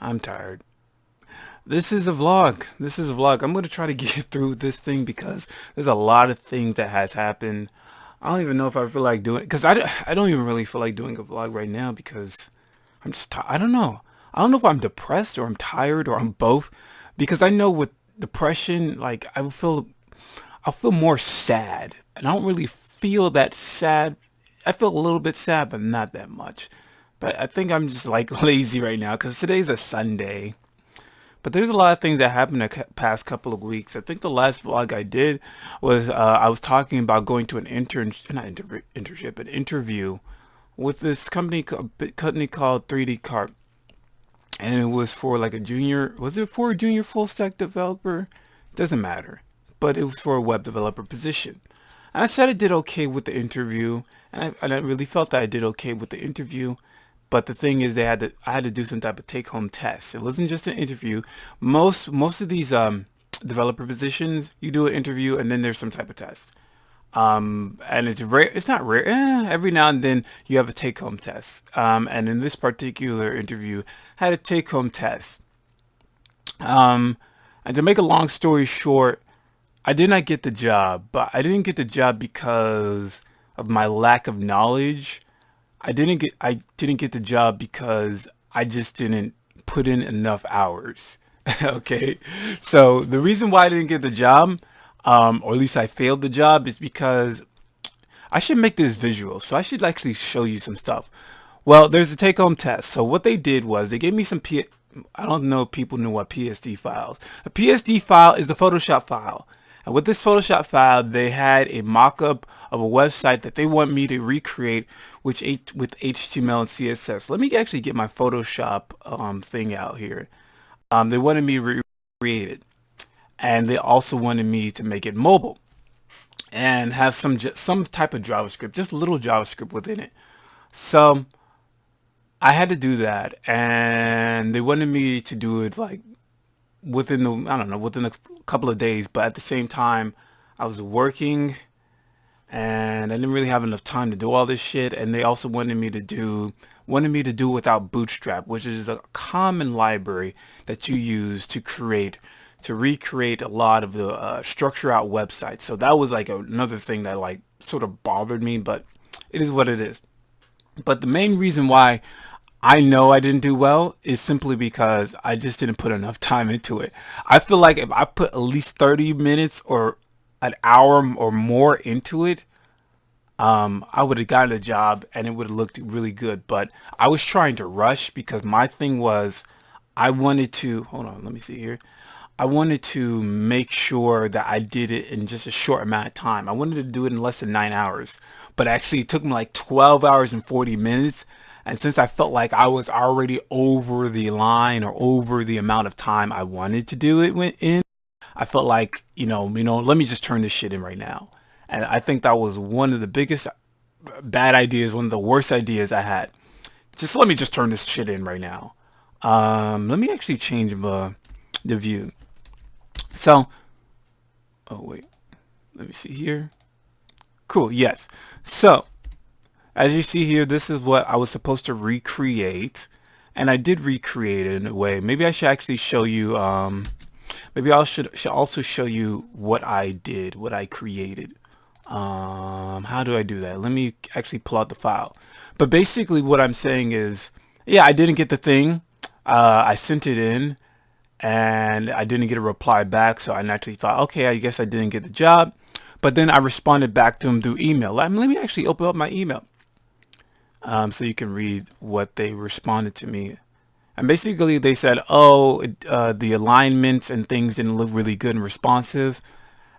I'm tired. This is a vlog. This is a vlog. I'm going to try to get through this thing because there's a lot of things that has happened. I don't even know if I feel like doing it because I don't even really feel like doing a vlog right now because I'm just I don't know. I don't know if I'm depressed or I'm tired or I'm both because I know with depression like I'll feel more sad and I don't really feel that sad. I feel a little bit sad but not that much. But I think I'm just like lazy right now because today's a Sunday. But there's a lot of things that happened the past couple of weeks. I think the last vlog I did was I was talking about going to an internship, an interview with this company called 3D Carp, and it was for like a junior. Was it for a junior full stack developer? Doesn't matter, but it was for a web developer position. And I said I did okay with the interview, and I really felt that I did okay with the interview. But the thing is, I had to do some type of take home test. It wasn't just an interview. Most of these developer positions, you do an interview and then there's some type of test. And it's rare. It's not rare. Every now and then you have a take home test. And in this particular interview, I had a take home test. Um, and to make a long story short, I did not get the job, but I didn't get the job because of my lack of knowledge. I didn't get the job because I just didn't put in enough hours. Okay. So the reason why I didn't get the job, or at least I failed the job, is because I should make this visual. So I should actually show you some stuff. Well, there's a take-home test. So what they did was they gave me I don't know if people know what PSD files. A PSD file is a Photoshop file. And with this Photoshop file, they had a mock-up of a website that they want me to recreate with HTML and CSS. Let me actually get my Photoshop thing out here. They wanted me to recreate it. And they also wanted me to make it mobile and have some type of JavaScript, just a little JavaScript within it. So I had to do that, and they wanted me to do it like I don't know, within a couple of days. But at the same time, I was working, and I didn't really have enough time to do all this shit. And they also wanted me to do it without Bootstrap, which is a common library that you use to recreate a lot of the structure out websites. So that was like another thing that like sort of bothered me, but it is what it is. But the main reason why I know I didn't do well is simply because I just didn't put enough time into it. I feel like if I put at least 30 minutes or an hour or more into it, I would have gotten a job and it would have looked really good. But I was trying to rush because my thing was I wanted to, hold on, let me see here. I wanted to make sure that I did it in just a short amount of time. I wanted to do it in less than 9 hours, but actually it took me like 12 hours and 40 minutes. And since I felt like I was already over the line or over the amount of time I wanted to do it in, I felt like, let me just turn this shit in right now. And I think that was one of the biggest bad ideas, one of the worst ideas I had. Just let me just turn this shit in right now. Let me actually change the view. So, oh wait, let me see here. Cool, yes. So, as you see here, this is what I was supposed to recreate. And I did recreate it in a way. Maybe I should actually show you, maybe I should also show you what I did, what I created. How do I do that? Let me actually pull out the file. But basically what I'm saying is, yeah, I didn't get the thing. I sent it in and I didn't get a reply back. So I naturally thought, okay, I guess I didn't get the job. But then I responded back to him through email. Let me actually open up my email so you can read what they responded to me. And basically they said, oh, the alignments and things didn't look really good and responsive.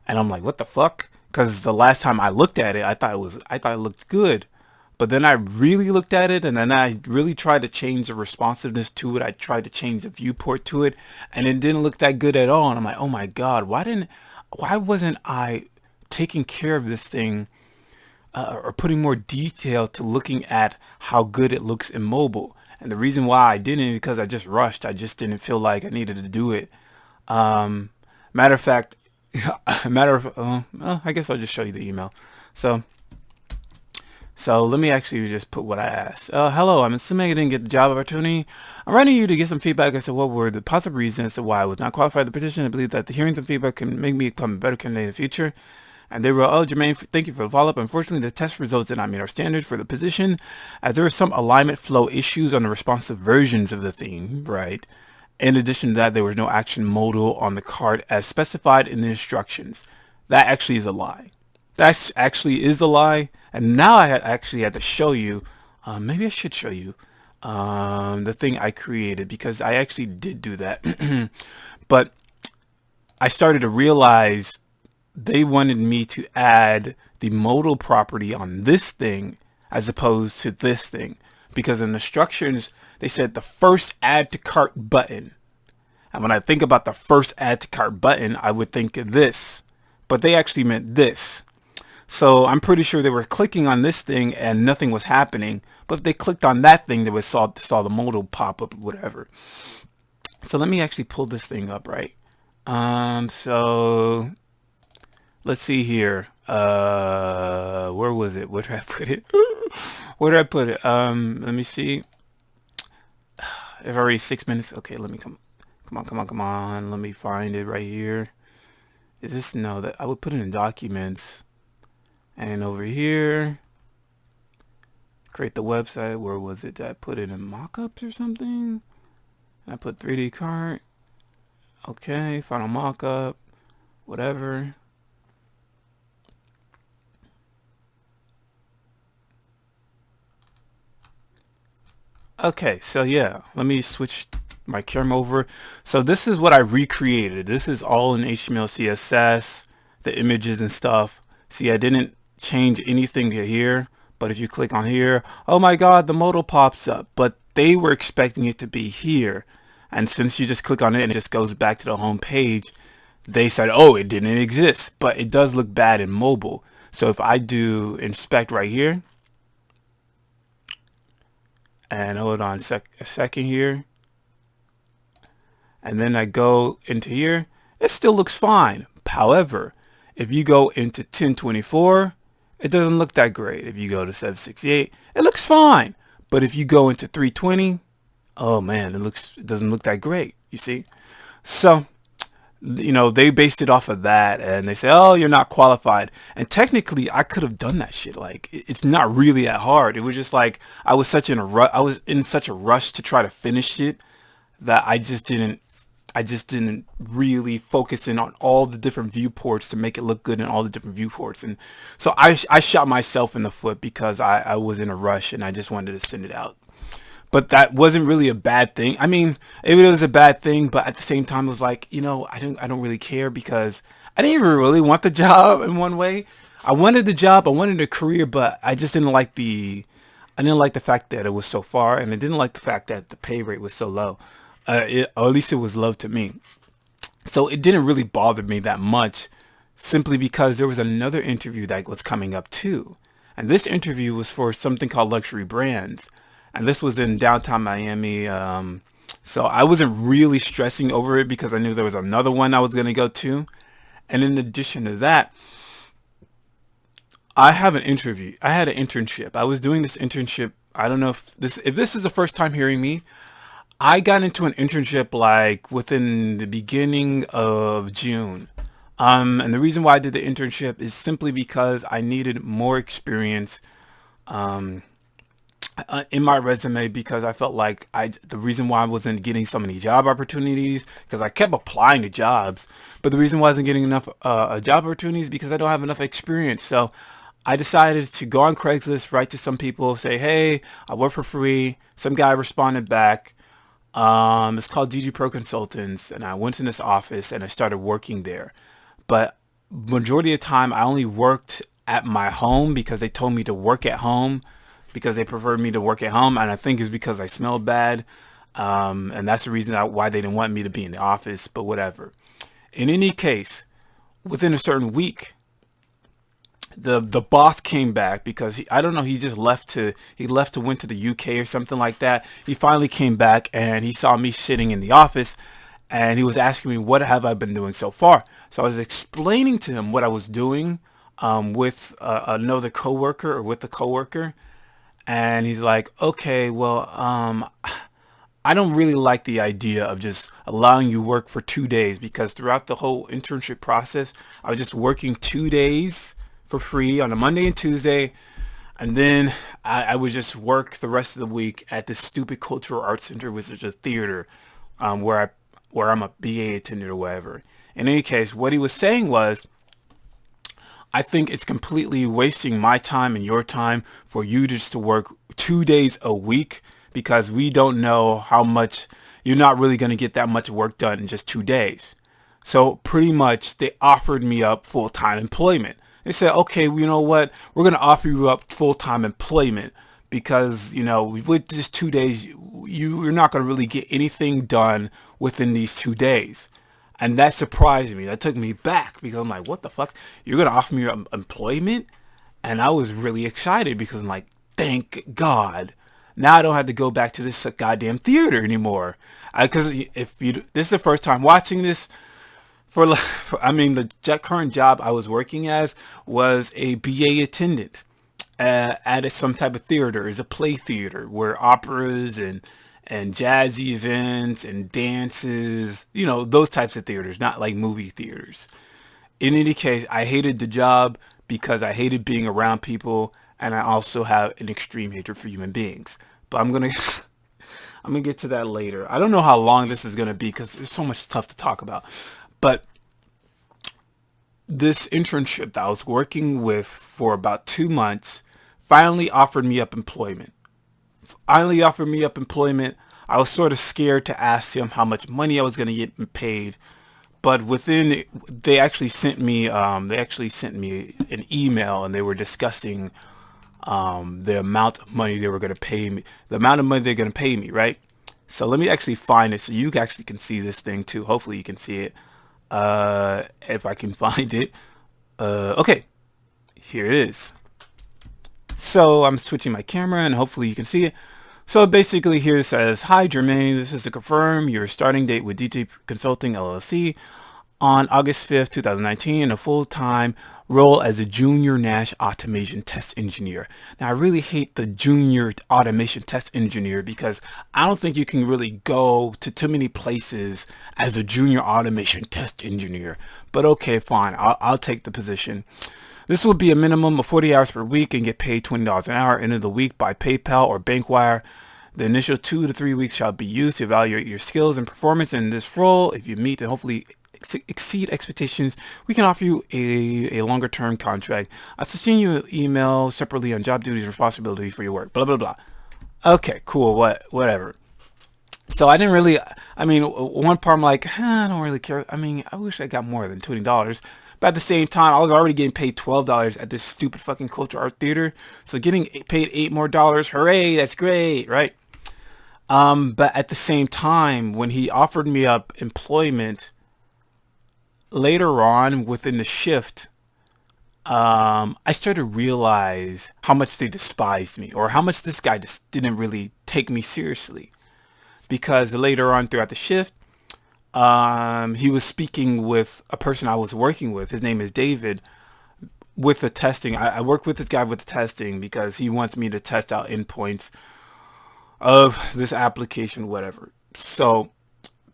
And I'm like, what the fuck? Because the last time I looked at it, I thought it looked good. But then I really looked at it and then I really tried to change the responsiveness to it. I tried to change the viewport to it and it didn't look that good at all. And I'm like, oh my God, why wasn't I taking care of this thing or putting more detail to looking at how good it looks in mobile? And the reason why I didn't is because I just rushed. I just didn't feel like I needed to do it. Um, Matter of fact, I guess I'll just show you the email. So So let me actually just put what I asked. Hello, I'm assuming I didn't get the job opportunity. I'm writing you to get some feedback as to what were the possible reasons as to why I was not qualified for the position. I believe that the hearing some feedback can make me become a better candidate in the future. And they wrote, oh, Jermaine, thank you for the follow-up. Unfortunately, the test results did not meet our standards for the position, as there were some alignment flow issues on the responsive versions of the theme, right? In addition to that, there was no action modal on the card as specified in the instructions. That actually is a lie. That actually is a lie. And now I actually had to show you, maybe I should show you the thing I created, because I actually did do that. But I started to realize they wanted me to add the modal property on this thing as opposed to this thing, because in the instructions they said the first add to cart button, and when I think about the first add to cart button I would think of this, but they actually meant this. So I'm pretty sure they were clicking on this thing and nothing was happening, but if they clicked on that thing they would saw the modal pop up, whatever. So let me actually pull this thing up, right? So let's see here. Where was it? Where did I put it? Where did I put it? Let me see. I've already 6 minutes. Okay, let me come on. Let me find it right here. Is this, no, that I would put it in documents, and over here, create the website. Where was it? Did I put it in mockups or something? I put 3D cart. Okay, final mockup, whatever. Okay, so yeah, let me switch my camera over. So this is what I recreated. This is all in HTML, CSS, the images and stuff. See, I didn't change anything to here, but if you click on here, oh my god, the modal pops up, but they were expecting it to be here. And since you just click on it and it just goes back to the home page, they said, oh, it didn't exist, but it does look bad in mobile. So if I do inspect right here, and hold on a second here, and then I go into here, it still looks fine. However, if you go into 1024, it doesn't look that great. If you go to 768, it looks fine. But if you go into 320, oh man, it doesn't look that great, you see? So, you know, they based it off of that, and they say, oh, you're not qualified. And technically I could have done that shit. Like, it's not really that hard. It was just like I was in such a rush to try to finish it that I just didn't really focus in on all the different viewports to make it look good in all the different viewports. And so I shot myself in the foot because I was in a rush and I just wanted to send it out. But that wasn't really a bad thing. I mean, it was a bad thing, but at the same time, it was like, you know, I don't really care, because I didn't even really want the job in one way. I wanted the job, I wanted a career, but I just didn't like I didn't like the fact that it was so far, and I didn't like the fact that the pay rate was so low. Or at least it was low to me. So it didn't really bother me that much, simply because there was another interview that was coming up too. And this interview was for something called Luxury Brands. And this was in downtown Miami. So I wasn't really stressing over it because I knew there was another one I was going to go to. And in addition to that, I had an internship. I was doing this internship. I don't know if this is the first time hearing me. I got into an internship like within the beginning of June. And the reason why I did the internship is simply because I needed more experience in my resume, because I felt like the reason why I wasn't getting so many job opportunities, because I kept applying to jobs, but the reason why I wasn't getting enough job opportunities because I don't have enough experience. So I decided to go on Craigslist, write to some people, say, hey, I work for free. Some guy responded back. It's called DG Pro Consultants, and I went in this office and I started working there. But majority of the time I only worked at my home, because they told me to work at home, because they preferred me to work at home, and I think it's because I smelled bad, and that's the reason why they didn't want me to be in the office, but whatever. In any case, within a certain week, the boss came back, because I don't know, he went to the UK or something like that. He finally came back and he saw me sitting in the office, and he was asking me, what have I been doing so far? So I was explaining to him what I was doing with another coworker or with a coworker, and he's like, okay, well, I don't really like the idea of just allowing you work for 2 days, because throughout the whole internship process, I was just working 2 days for free on a Monday and Tuesday, and then I would just work the rest of the week at this stupid cultural arts center, which is a theater, where I'm a BA attendant or whatever. In any case, what he was saying was, I think it's completely wasting my time and your time for you just to work 2 days a week, because we don't know how much you're not really going to get that much work done in just 2 days. So pretty much they offered me up full-time employment. They said, okay, well, you know what? We're going to offer you up full-time employment because, with just 2 days, you're not going to really get anything done within these 2 days. And that surprised me. That took me back because I'm like, what the fuck? You're going to offer me employment? And I was really excited because I'm like, thank God. Now I don't have to go back to this goddamn theater anymore. Because this is the first time watching this, I mean, the current job I was working as was a BA attendant at some type of theater. It's a play theater where operas and jazzy events and dances, those types of theaters, not like movie theaters. In any case, I hated the job because I hated being around people, and I also have an extreme hatred for human beings. But I'm gonna I'm gonna get to that later. I don't know how long this is gonna be because there's so much stuff to talk about. But this internship that I was working with for about 2 months finally offered me up employment. I was sort of scared to ask him how much money I was going to get paid, but they actually sent me an email, and they were discussing the amount of money they were going to pay me, the amount of money they're going to pay me, right? So let me actually find it so you actually can see this thing too. Hopefully you can see it. If I can find it. Okay, here it is. So I'm switching my camera and hopefully you can see it. So basically here it says, hi Jermaine, this is to confirm your starting date with DJ Consulting LLC on August 5th, 2019 in a full-time role as a junior Nash automation test engineer. Now I really hate the junior automation test engineer because I don't think you can really go to too many places as a junior automation test engineer. But okay, fine, I'll take the position. This will be a minimum of 40 hours per week and get paid $20 an hour, end of the week by PayPal or Bankwire. The initial 2 to 3 weeks shall be used to evaluate your skills and performance in this role. If you meet and hopefully exceed expectations, we can offer you a longer term contract. I'll send you an email separately on job duties and responsibilities for your work. Blah, blah, blah. Okay, cool. Whatever. So I didn't really, one part I'm like, I don't really care. I wish I got more than $20. But at the same time, I was already getting paid $12 at this stupid fucking culture art theater. So getting paid $8 more, hooray, that's great, right? But at the same time, when he offered me up employment later on within the shift, I started to realize how much they despised me, or how much this guy just didn't really take me seriously. Because later on throughout the shift, he was speaking with a person I was working with. His name is David. With the testing, I work with this guy with the testing because he wants me to test out endpoints of this application, whatever. So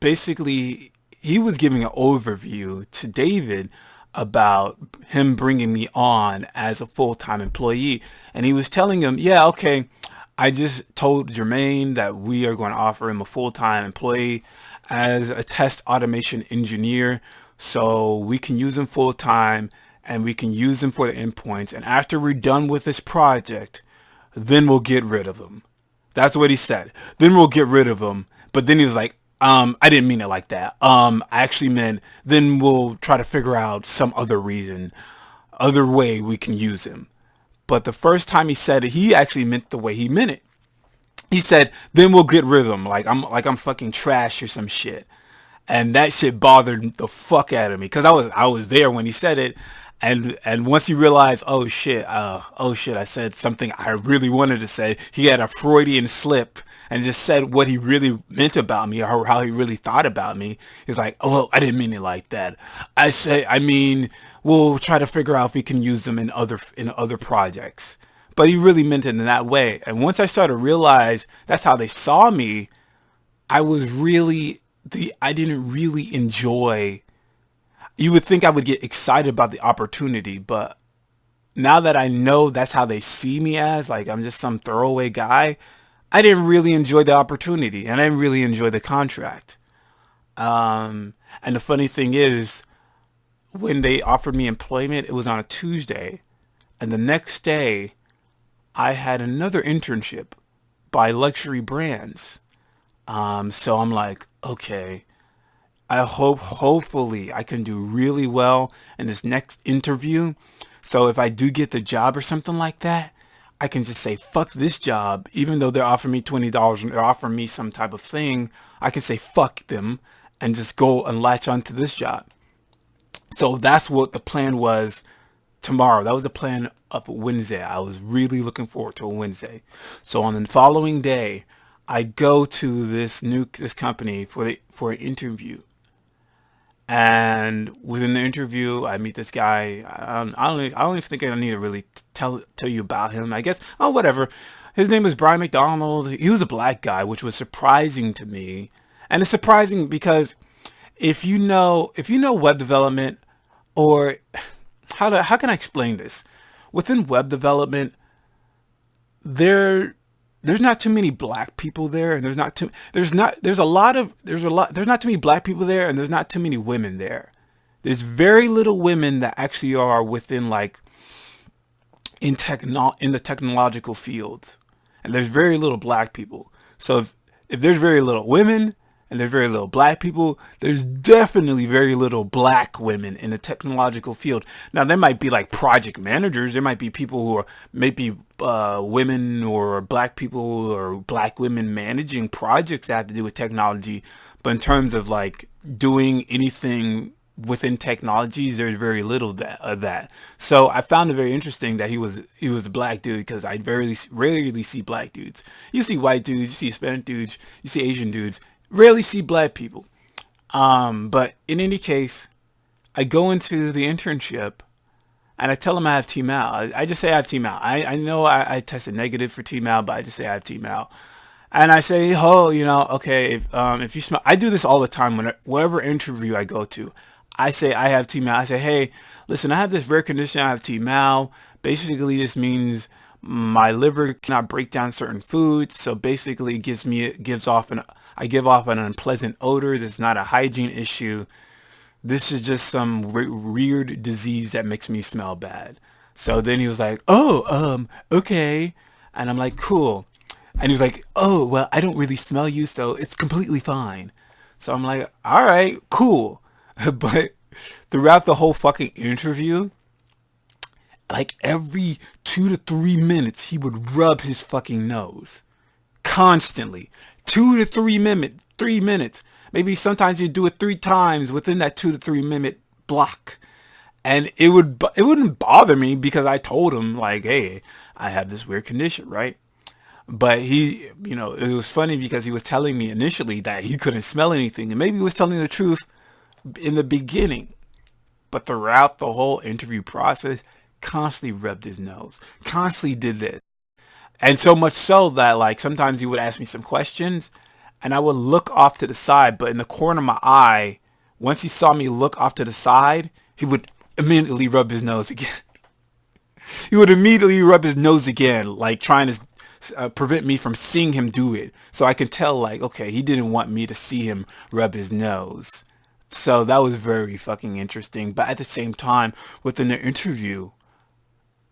basically, he was giving an overview to David about him bringing me on as a full-time employee. And he was telling him, yeah, okay, I just told Jermaine that we are going to offer him a full-time employee as a test automation engineer, so we can use him full-time and we can use him for the endpoints. And after we're done with this project, then we'll get rid of him. That's what he said. Then we'll get rid of him. But then he was like, I didn't mean it like that. I actually meant then we'll try to figure out some other way we can use him. But the first time he said it, he actually meant the way he meant it. He said, then we'll get rid of him like I'm fucking trash or some shit. And that shit bothered the fuck out of me because I was there when he said it. And once he realized, oh shit, I said something I really wanted to say. He had a Freudian slip and just said what he really meant about me, or how he really thought about me. He's like, oh, well, I didn't mean it like that. I mean, we'll try to figure out if we can use them in other projects. But he really meant it in that way. And once I started to realize that's how they saw me, I didn't really enjoy. You would think I would get excited about the opportunity, but now that I know that's how they see me as, like I'm just some throwaway guy, I didn't really enjoy the opportunity and I didn't really enjoy the contract. And the funny thing is, when they offered me employment, it was on a Tuesday. And the next day, I had another internship by luxury brands. So I'm like, okay, hopefully I can do really well in this next interview. So if I do get the job or something like that, I can just say, fuck this job. Even though they're offering me $20 and they're offering me some type of thing, I can say, fuck them and just go and latch onto this job. So that's what the plan was tomorrow. That was the plan of Wednesday. I was really looking forward to a Wednesday. So on the following day, I go to this company for an interview. And within the interview, I meet this guy. I don't even think I need to really tell you about him. I guess, oh, whatever. His name was Brian McDonald. He was a black guy, which was surprising to me. And it's surprising because if you know web development, or how can I explain this? Within web development, there's not too many black people there, and there's not too many black people there, and there's not too many women there. There's very little women that actually are within like in the technological field, and there's very little black people. So if there's very little women and there's very little black people, there's definitely very little black women in the technological field. Now, there might be like project managers. There might be people who are maybe women or black people or black women managing projects that have to do with technology. But in terms of like doing anything within technologies, there's very little of that. So I found it very interesting that he was a black dude, because I very rarely see black dudes. You see white dudes, you see Hispanic dudes, you see Asian dudes. Rarely see black people. But in any case, I go into the internship and I tell them I have TMAL. I just say I have TMAL. I know I tested negative for TMAL, but I just say I have TMAL. And I say, oh, okay, if you smell, I do this all the time wherever interview I go to. I say I have TMAL. I say, hey, listen, I have this rare condition. I have TMAL. Basically, this means my liver cannot break down certain foods. So basically, I give off an unpleasant odor. This is not a hygiene issue. This is just some weird disease that makes me smell bad. So then he was like, oh, okay. And I'm like, cool. And he was like, oh, well, I don't really smell you, so it's completely fine. So I'm like, all right, cool. But throughout the whole fucking interview, like every 2 to 3 minutes, he would rub his fucking nose. Constantly. 2 to 3 minutes. 3 minutes. Maybe sometimes he'd do it 3 times within that 2 to 3 minute block. And it wouldn't bother me, because I told him, like, hey, I have this weird condition, right? But it was funny because he was telling me initially that he couldn't smell anything. And maybe he was telling the truth in the beginning. But throughout the whole interview process, constantly rubbed his nose. Constantly did this. And so much so that, like, sometimes he would ask me some questions and I would look off to the side, but in the corner of my eye, once he saw me look off to the side, he would immediately rub his nose again. He would immediately rub his nose again, like trying to prevent me from seeing him do it. So I can tell, like, okay, he didn't want me to see him rub his nose. So that was very fucking interesting. But at the same time, within the interview,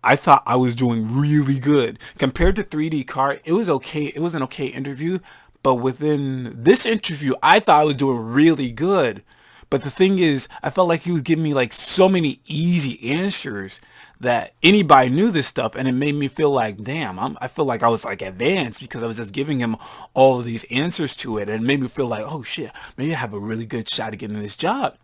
I thought I was doing really good. Compared to 3D Cart, it was okay. It was an okay interview. But within this interview, I thought I was doing really good. But the thing is, I felt like he was giving me like so many easy answers that anybody knew this stuff. And it made me feel like, damn, I feel like I was like advanced, because I was just giving him all of these answers to it. And it made me feel like, oh shit, maybe I have a really good shot at getting this job.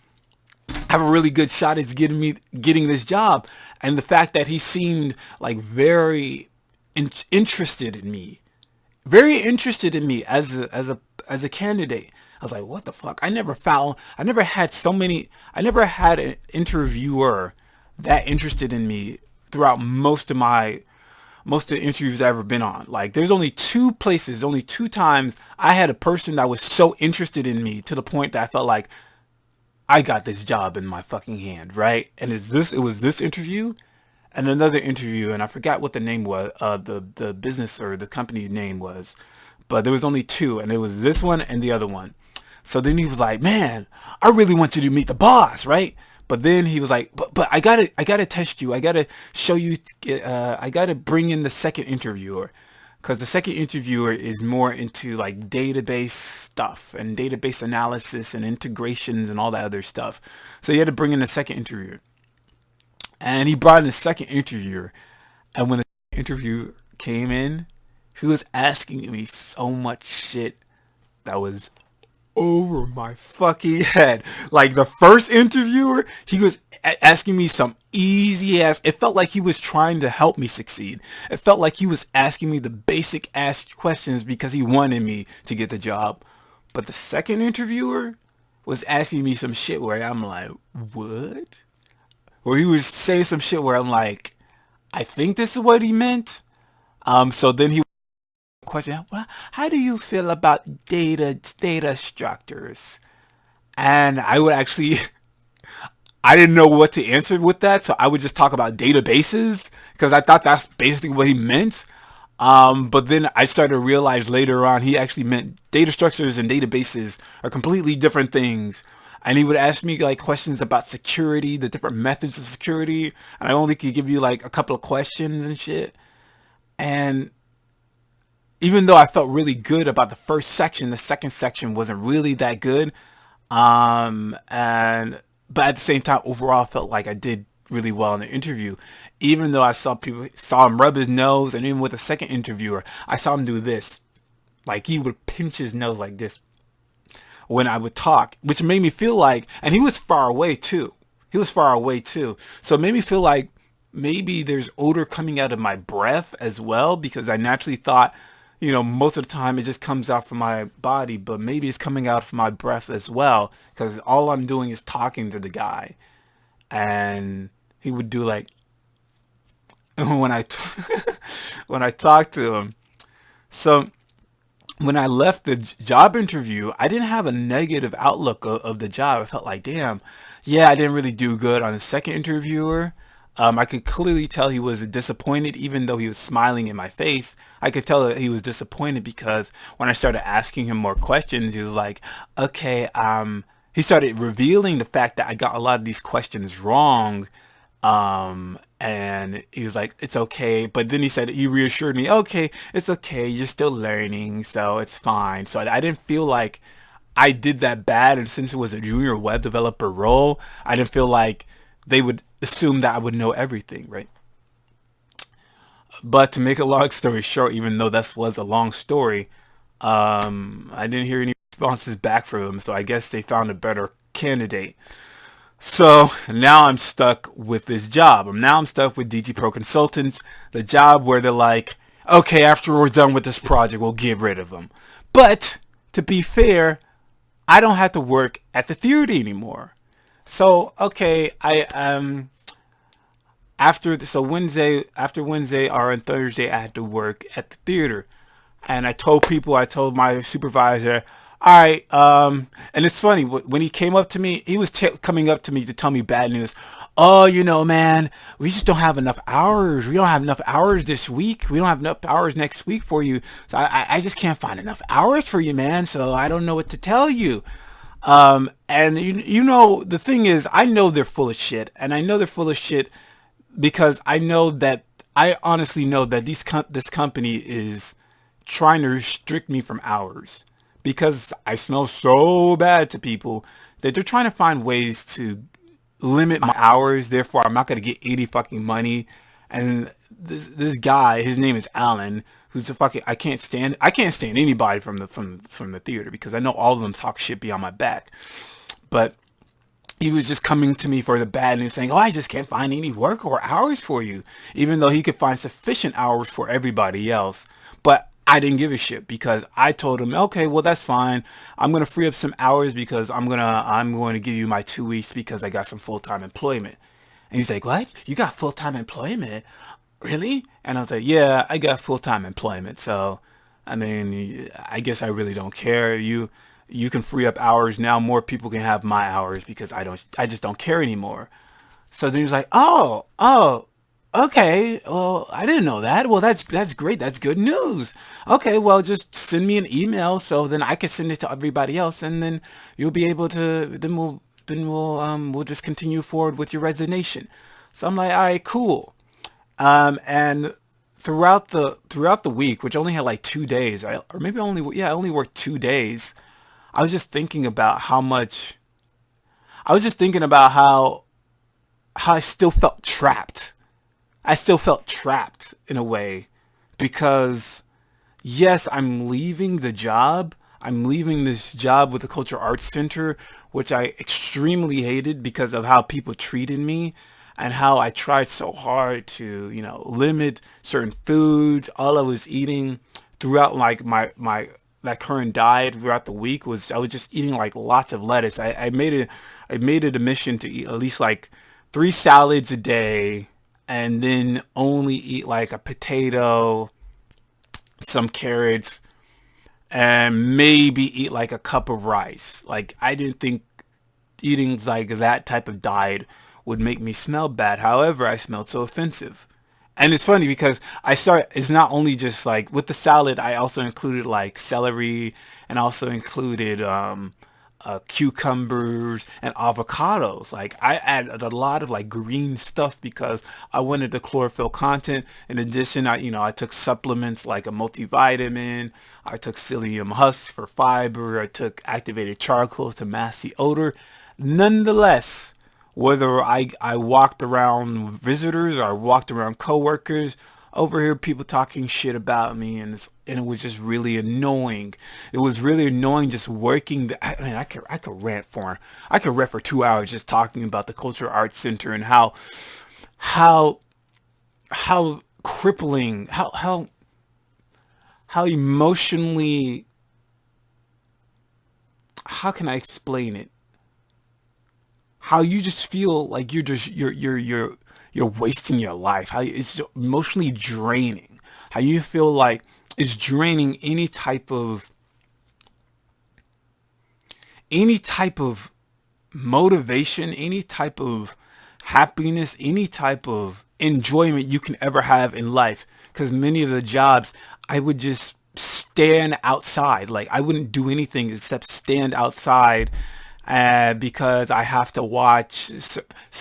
Have a really good shot at getting this job. And the fact that he seemed like very interested in me very interested in me as a candidate. I was like, what the fuck? I never had so many, I never had an interviewer that interested in me throughout most of the interviews I've ever been on. Like, there's only two places, only two times I had a person that was so interested in me to the point that I felt like I got this job in my fucking hand, right? And it was this interview and another interview, and I forgot what the name was, the business or the company's name was, but there was only two, and it was this one and the other one. So then he was like, "Man, I really want you to meet the boss, right?" But then he was like, "But I gotta test you. I gotta show you. I gotta bring in the second interviewer, because the second interviewer is more into like database stuff and database analysis and integrations and all that other stuff. So he had to bring in the second interviewer." And he brought in the second interviewer. And when the interview came in, he was asking me so much shit that was over my fucking head. Like the first interviewer, he was asking me some easy ass. It felt like he was trying to help me succeed. It felt like he was asking me the basic ass questions because he wanted me to get the job. But the second interviewer was asking me some shit where I'm like, what? Or he was saying some shit where I'm like, I think this is what he meant. So then he question, well, how do you feel about data structures? And I would actually, I didn't know what to answer with that, so I would just talk about databases because I thought that's basically what he meant. But then I started to realize later on he actually meant data structures and databases are completely different things. And he would ask me like questions about security, the different methods of security, and I only could give you like a couple of questions and shit. And even though I felt really good about the first section, the second section wasn't really that good. And but at the same time, overall, I felt like I did really well in the interview. Even though I saw him rub his nose, and even with the second interviewer, I saw him do this, like he would pinch his nose like this when I would talk, which made me feel like, and he was far away too. He was far away too, so it made me feel like maybe there's odor coming out of my breath as well, because I naturally thought, most of the time it just comes out from my body, but maybe it's coming out from my breath as well, because all I'm doing is talking to the guy, and he would do like when when I talked to him. So when I left the job interview, I didn't have a negative outlook of the job. I felt like, damn, yeah, I didn't really do good on the second interviewer. I could clearly tell he was disappointed, even though he was smiling in my face. I could tell that he was disappointed because when I started asking him more questions, he was like, okay, he started revealing the fact that I got a lot of these questions wrong. And he was like, it's okay. But then he reassured me, okay, it's okay. You're still learning, so it's fine. So I didn't feel like I did that bad. And since it was a junior web developer role, I didn't feel like they would assume that I would know everything, right? But to make a long story short, even though this was a long story, I didn't hear any responses back from them. So I guess they found a better candidate. So now I'm stuck with this job. I'm stuck with DG Pro Consultants, the job where they're like, okay, after we're done with this project, we'll get rid of them. But to be fair, I don't have to work at the theater anymore. So okay, after Wednesday or on Thursday, I had to work at the theater, and I told my supervisor, all right, and it's funny when he came up to me, he was coming up to me to tell me bad news. Oh, man, we just don't have enough hours. We don't have enough hours this week. We don't have enough hours next week for you. So I just can't find enough hours for you, man. So I don't know what to tell you. And the thing is, I know they're full of shit, and I know they're full of shit because I honestly know that this company is trying to restrict me from hours because I smell so bad to people that they're trying to find ways to limit my hours. Therefore, I'm not going to get any fucking money. And this guy, his name is Alan, who's a fucking, I can't stand anybody from the theater because I know all of them talk shit behind my back. But he was just coming to me for the bad news, saying, oh, I just can't find any work or hours for you, even though he could find sufficient hours for everybody else. But I didn't give a shit because I told him, okay, well that's fine. I'm gonna free up some hours because I'm going to give you my 2 weeks because I got some full time employment. And he's like, what? You got full time employment? Really? And I was like, yeah, I got full time employment. So, I mean, I guess I really don't care. You can free up hours now. More people can have my hours because I just don't care anymore. So then he was like, oh, okay. Well, I didn't know that. Well, that's great. That's good news. Okay, well, just send me an email so then I can send it to everybody else, and then you'll be able to. Then we'll just continue forward with your resignation. So I'm like, all right, cool. And throughout the week, which only had like 2 days, or maybe I only worked 2 days. I was just thinking about how much. I was just thinking about how I still felt trapped. I still felt trapped in a way because yes, I'm leaving the job. I'm leaving this job with the Cultural Arts Center, which I extremely hated because of how people treated me and how I tried so hard to, limit certain foods. All I was eating throughout like my that current diet throughout the week was I was just eating like lots of lettuce. I made it a mission to eat at least like 3 salads a day and then only eat like a potato, some carrots, and maybe eat like a cup of rice. Like I didn't think eating like that type of diet would make me smell bad. However, I smelled so offensive. And it's funny because it's not only just like with the salad, I also included like celery and also included cucumbers and avocados. Like I added a lot of like green stuff because I wanted the chlorophyll content. In addition, I took supplements like a multivitamin. I took psyllium husk for fiber. I took activated charcoal to mask the odor. Nonetheless, whether I walked around visitors or I walked around coworkers, over here people talking shit about me, and it was just really annoying. It was really annoying just working. I mean, I could rant for 2 hours just talking about the Cultural Arts Center and how how crippling, how emotionally. How can I explain it? How you just feel like you're wasting your life. How it's emotionally draining. How you feel like it's draining any type of motivation, any type of happiness, any type of enjoyment you can ever have in life. Because many of the jobs, I would just stand outside. Like I wouldn't do anything except stand outside. Because I have to watch,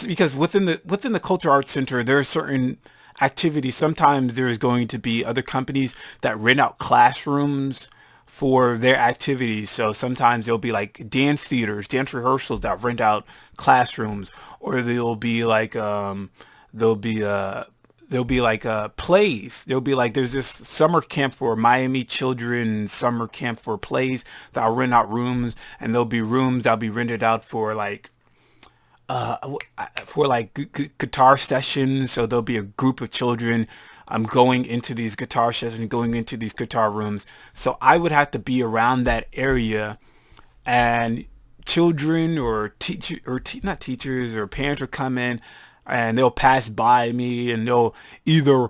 because within the Culture Arts Center, there are certain activities. Sometimes there's going to be other companies that rent out classrooms for their activities. So sometimes there'll be like dance theaters, dance rehearsals that rent out classrooms, or there'll be plays. There'll be like there's this summer camp for Miami children, summer camp for plays that'll rent out rooms, and there'll be rooms that'll be rented out for like guitar sessions. So there'll be a group of children going into these guitar sessions, going into these guitar rooms. So I would have to be around that area, and children or teacher or not teachers or parents will come in and they'll pass by me and they'll either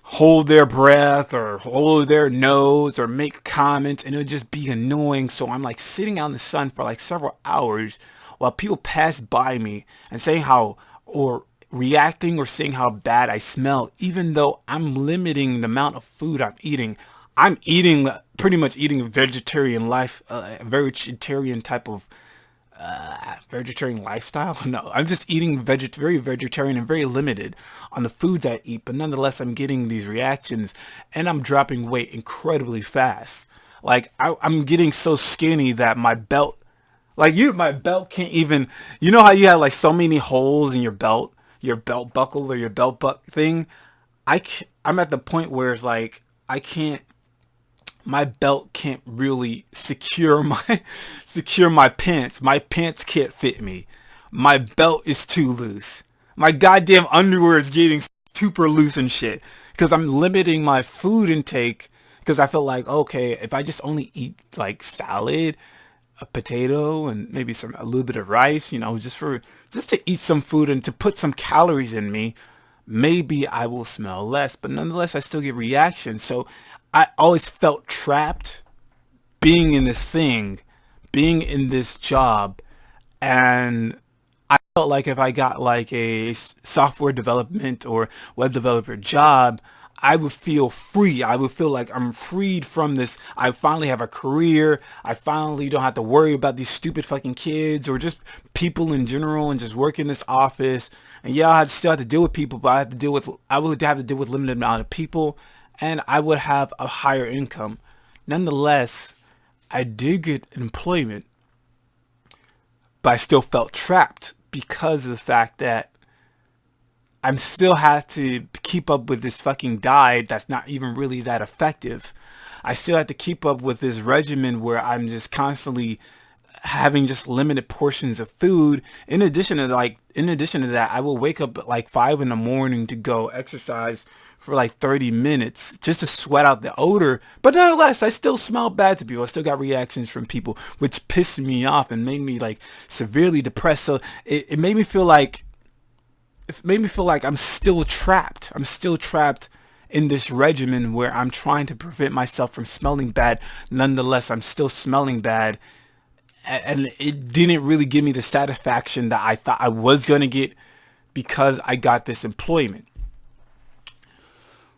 hold their breath or hold their nose or make comments, and it'll just be annoying. So I'm like sitting out in the sun for like several hours while people pass by me and saying how, or reacting or saying how bad I smell, even though I'm limiting the amount of food I'm eating. I'm eating pretty much eating a vegetarian life, a vegetarian type of vegetarian lifestyle. No, I'm just eating very vegetarian and very limited on the foods I eat. But nonetheless, I'm getting these reactions, and I'm dropping weight incredibly fast. Like I'm getting so skinny that my belt can't even. You know how you have like so many holes in your belt buckle or your belt buck thing. I'm at the point where it's like I can't. My belt can't really secure my pants. My pants can't fit me. My belt is too loose. My goddamn underwear is getting super loose and shit because I'm limiting my food intake because I felt like, okay, if I just only eat like salad, a potato, and maybe a little bit of rice, just to eat some food and to put some calories in me, maybe I will smell less. But nonetheless, I still get reactions. So I always felt trapped being in this thing, being in this job, and I felt like if I got like a software development or web developer job, I would feel free. I would feel like I'm freed from this. I finally have a career. I finally don't have to worry about these stupid fucking kids or just people in general, and just work in this office. And yeah, I'd still have to deal with people, but I would have to deal with limited amount of people, and I would have a higher income. Nonetheless, I did get employment, but I still felt trapped because of the fact that I'm still have to keep up with this fucking diet that's not even really that effective. I still have to keep up with this regimen where I'm just constantly having just limited portions of food. In addition to that, I will wake up at like 5 in the morning to go exercise for like 30 minutes just to sweat out the odor. But nonetheless, I still smell bad to people. I still got reactions from people, which pissed me off and made me like severely depressed. So it made me feel like I'm still trapped. I'm still trapped in this regimen where I'm trying to prevent myself from smelling bad. Nonetheless, I'm still smelling bad. And it didn't really give me the satisfaction that I thought I was going to get because I got this employment.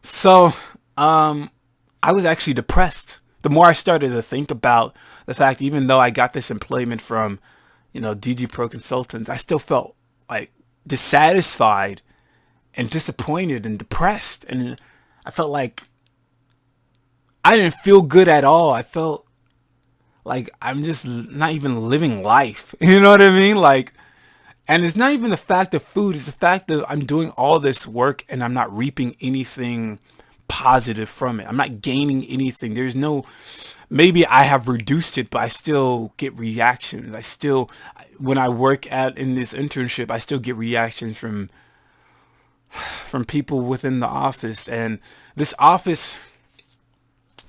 So, I was actually depressed. The more I started to think about the fact, even though I got this employment from, DG Pro Consultants, I still felt like dissatisfied and disappointed and depressed. And I felt like I didn't feel good at all. I felt like I'm just not even living life. You know what I mean? Like, and it's not even the fact of food. It's the fact that I'm doing all this work and I'm not reaping anything positive from it. I'm not gaining anything. Maybe I have reduced it, but I still get reactions. When I work in this internship, I still get reactions from people within the office. And this office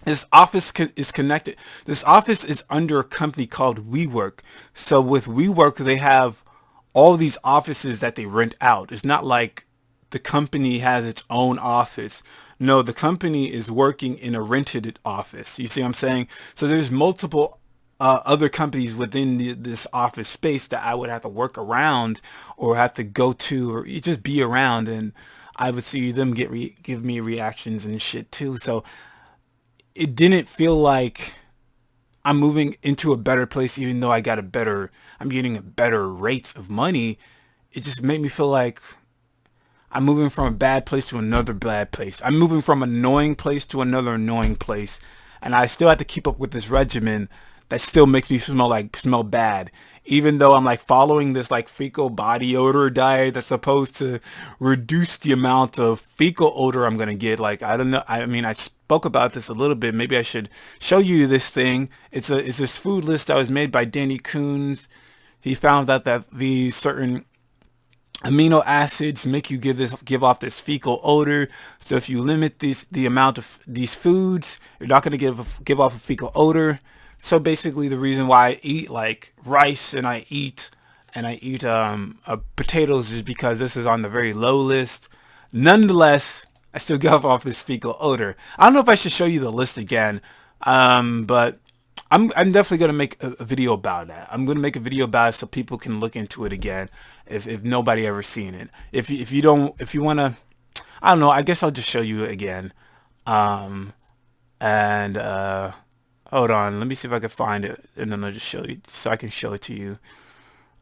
is connected. This office is under a company called WeWork. So with WeWork, they have all these offices that they rent out. It's not like the company has its own office. No, the company is working in a rented office. You see what I'm saying? So there's multiple other companies within this office space that I would have to work around or have to go to or just be around, and I would see them give me reactions and shit too. So it didn't feel like I'm moving into a better place, even though I'm getting a better rates of money. It just made me feel like I'm moving from a bad place to another bad place. I'm moving from an annoying place to another annoying place. And I still have to keep up with this regimen that still makes me smell bad. Even though I'm like following this like fecal body odor diet that's supposed to reduce the amount of fecal odor I'm going to get. Like, I don't know. I mean, I spoke about this a little bit. Maybe I should show you this thing. It's this food list that was made by Danny Coons. He found out that these certain amino acids make you give off this fecal odor. So if you limit the amount of these foods, you're not going to give off a fecal odor. So basically, the reason why I eat like rice and I eat potatoes is because this is on the very low list. Nonetheless, I still give off this fecal odor. I don't know if I should show you the list again, but I'm definitely gonna make a video about that. I'm gonna make a video about it so people can look into it again if nobody ever seen it. If you wanna, I don't know. I guess I'll just show you again. And hold on, let me see if I can find it, and then I'll just show you so I can show it to you.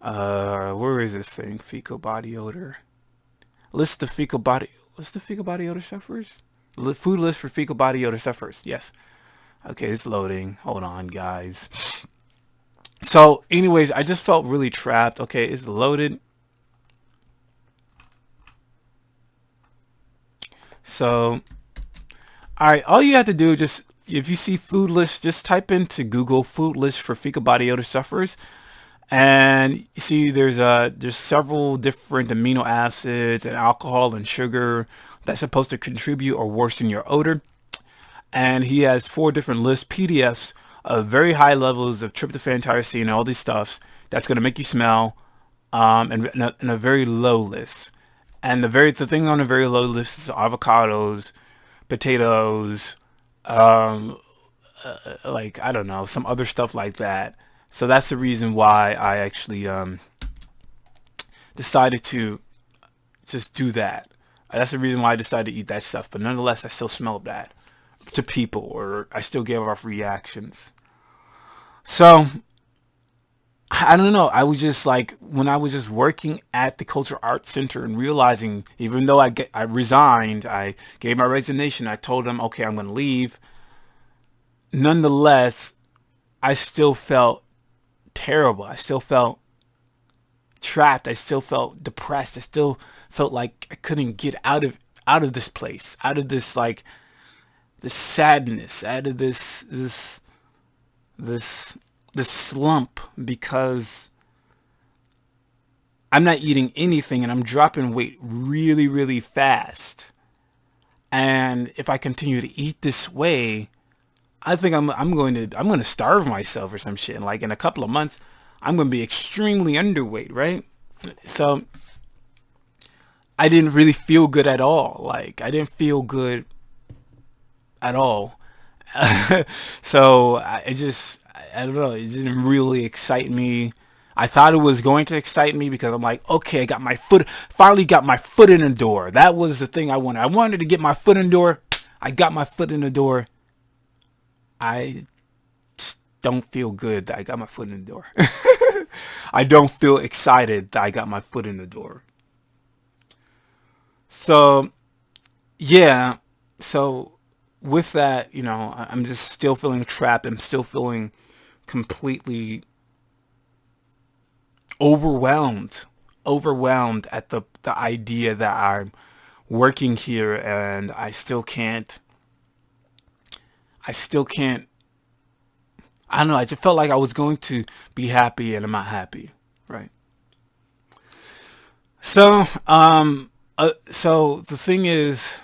Where is this thing? Fecal body odor. List of fecal body odor sufferers. Food list for fecal body odor sufferers. Yes. Okay, it's loading. Hold on, guys. So, anyways, I just felt really trapped. Okay, it's loaded. So, all right, all you have to do just, if you see food list, just type into Google food list for fecal body odor sufferers, and you see there's several different amino acids and alcohol and sugar that's supposed to contribute or worsen your odor. and he has 4 different list PDFs of very high levels of tryptophan, tyrosine, and all these stuffs that's going to make you smell, and a very low list. And the thing on a very low list is avocados, potatoes, um, like I don't know, some other stuff like that. So that's the reason why I actually decided to just do that. That's the reason why I decided to eat that stuff. But nonetheless, I still smelled bad to people, or I still gave off reactions. So I don't know. I was just like, when I was just working at the Cultural Arts Center and realizing, even though I resigned, I gave my resignation. I told them, okay, I'm going to leave. Nonetheless, I still felt terrible. I still felt trapped. I still felt depressed. I still felt like I couldn't get out of this place, out of this, like, this sadness, out of this this slump, because I'm not eating anything and I'm dropping weight really, really fast. And if I continue to eat this way, I think I'm going to starve myself or some shit. And like in a couple of months, I'm going to be extremely underweight, right? So I didn't really feel good at all. Like I didn't feel good at all. So I don't know. It didn't really excite me. I thought it was going to excite me because I'm like, okay, finally got my foot in the door. That was the thing I wanted. I wanted to get my foot in the door. I got my foot in the door. I just don't feel good that I got my foot in the door. I don't feel excited that I got my foot in the door. So, yeah. So, with that, I'm just still feeling trapped. I'm still feeling completely overwhelmed. Overwhelmed at the idea that I'm working here and I still can't. I don't know. I just felt like I was going to be happy and I'm not happy, right? So, so the thing is,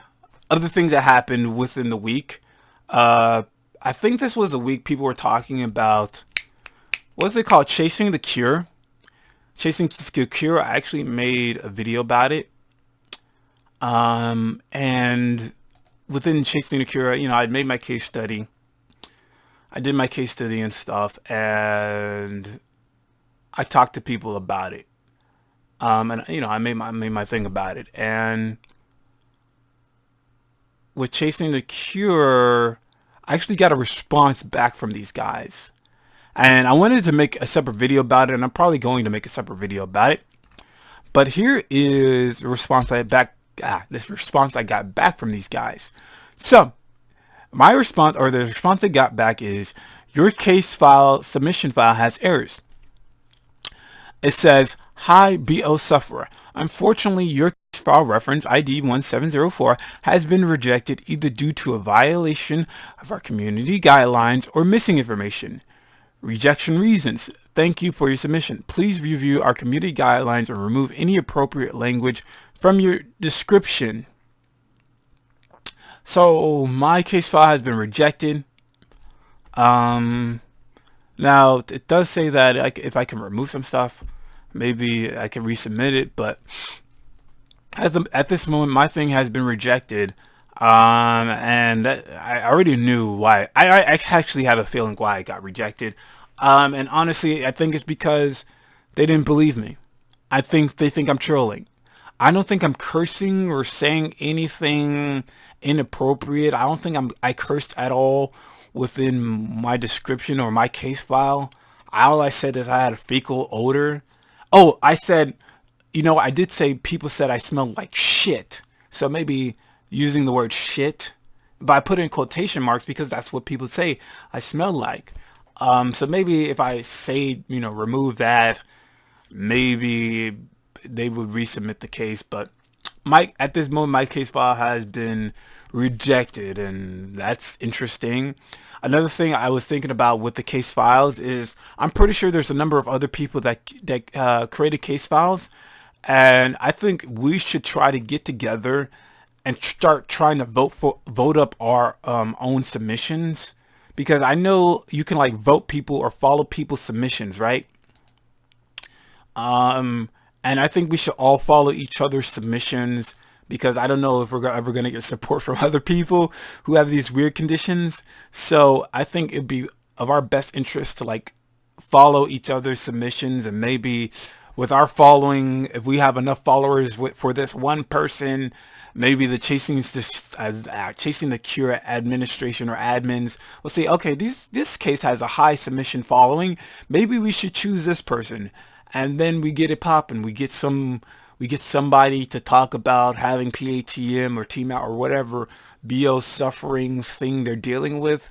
other things that happened within the week. Uh, I think this was a week people were talking about, what's it called? Chasing the Cure. Chasing the Cure. I actually made a video about it. And within Chasing the Cure, I made my case study. I did my case study and stuff, and I talked to people about it. And I made my thing about it. And with Chasing the Cure, I actually got a response back from these guys. And I wanted to make a separate video about it, and I'm probably going to make a separate video about it. But here is the response this response I got back from these guys. So, my response, or the response I got back is, your case file submission file has errors. It says, hi, BO sufferer. Unfortunately, your case file reference ID 1704 has been rejected either due to a violation of our community guidelines or missing information. Rejection reasons. Thank you for your submission. Please review our community guidelines and remove any appropriate language from your description. So my case file has been rejected. Now it does say that if I can remove some stuff, maybe I can resubmit it. But at this moment, my thing has been rejected. And I already knew why. I actually have a feeling why it got rejected. And honestly, I think it's because they didn't believe me. I think they think I'm trolling. I don't think I'm cursing or saying anything inappropriate. I don't think I cursed at all within my description or my case file. All I said is I had a fecal odor. Oh, I said, I did say people said I smelled like shit. So maybe using the word shit, but I put in quotation marks because that's what people say I smell like. So maybe if I say, remove that, maybe they would resubmit the case. But at this moment, my case file has been rejected, and that's interesting. Another thing I was thinking about with the case files is I'm pretty sure there's a number of other people that created case files, and I think we should try to get together and start trying to vote up our own submissions, because I know you can like vote people or follow people's submissions, right? And I think we should all follow each other's submissions, because I don't know if we're ever going to get support from other people who have these weird conditions. So I think it'd be of our best interest to like follow each other's submissions, and maybe with our following, if we have enough followers for this one person, maybe the chasing the cure administration or admins will say, okay, this case has a high submission following, maybe we should choose this person, and then we get it popping. We get somebody to talk about having PATM or TMAT or whatever BO suffering thing they're dealing with,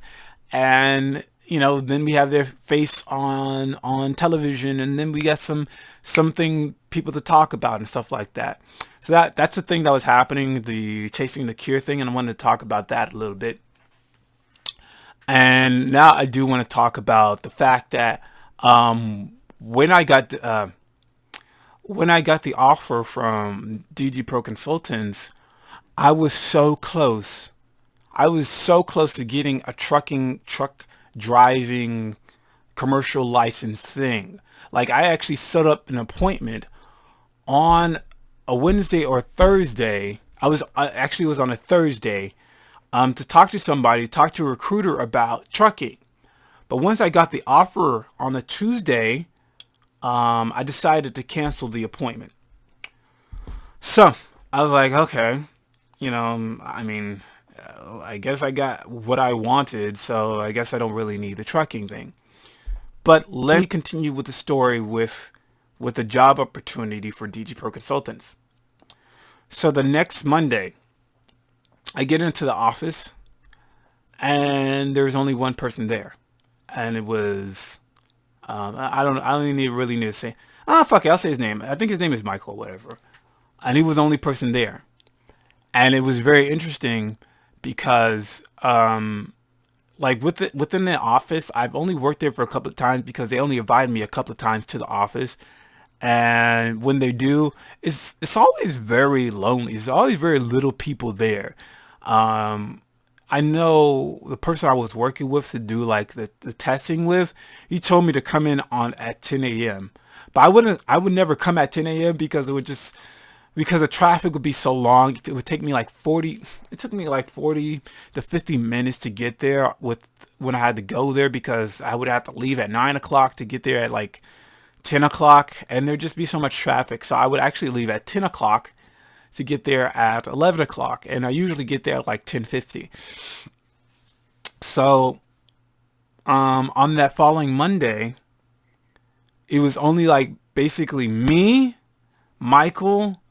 and then we have their face on television, and then we got something people to talk about and stuff like that. So that's the thing that was happening, the chasing the cure thing, and I wanted to talk about that a little bit. And now I do want to talk about the fact that when I got the offer from DG Pro Consultants, I was so close. I was so close to getting a truck driving commercial license thing. Like, I actually set up an appointment on a Wednesday or Thursday. I actually was on a Thursday to talk to a recruiter about trucking. But once I got the offer on a Tuesday, I decided to cancel the appointment. So I was like, okay, I mean, I guess I got what I wanted, so I guess I don't really need the trucking thing. But let me continue with the story with the job opportunity for DG Pro Consultants. So the next Monday, I get into the office, and there's only one person there, and it was I don't really need to say. Fuck it, I'll say his name. I think his name is Michael, or whatever. And he was the only person there, and it was very interesting because like within the office, I've only worked there for a couple of times because they only invited me a couple of times to the office. And when they do, it's always very lonely. There's always very little people there. I know the person I was working with to do like the testing with, he told me to come in at 10 a.m. But I would never come at 10 a.m. because because the traffic would be so long. It would take me like 40 to 50 minutes to get there when I had to go there, because I would have to leave at 9 o'clock to get there at like 10 o'clock, and there'd just be so much traffic. So I would actually leave at 10 o'clock to get there at 11 o'clock, and I usually get there at like 10:50. So on that following Monday, it was only like basically me, Michael,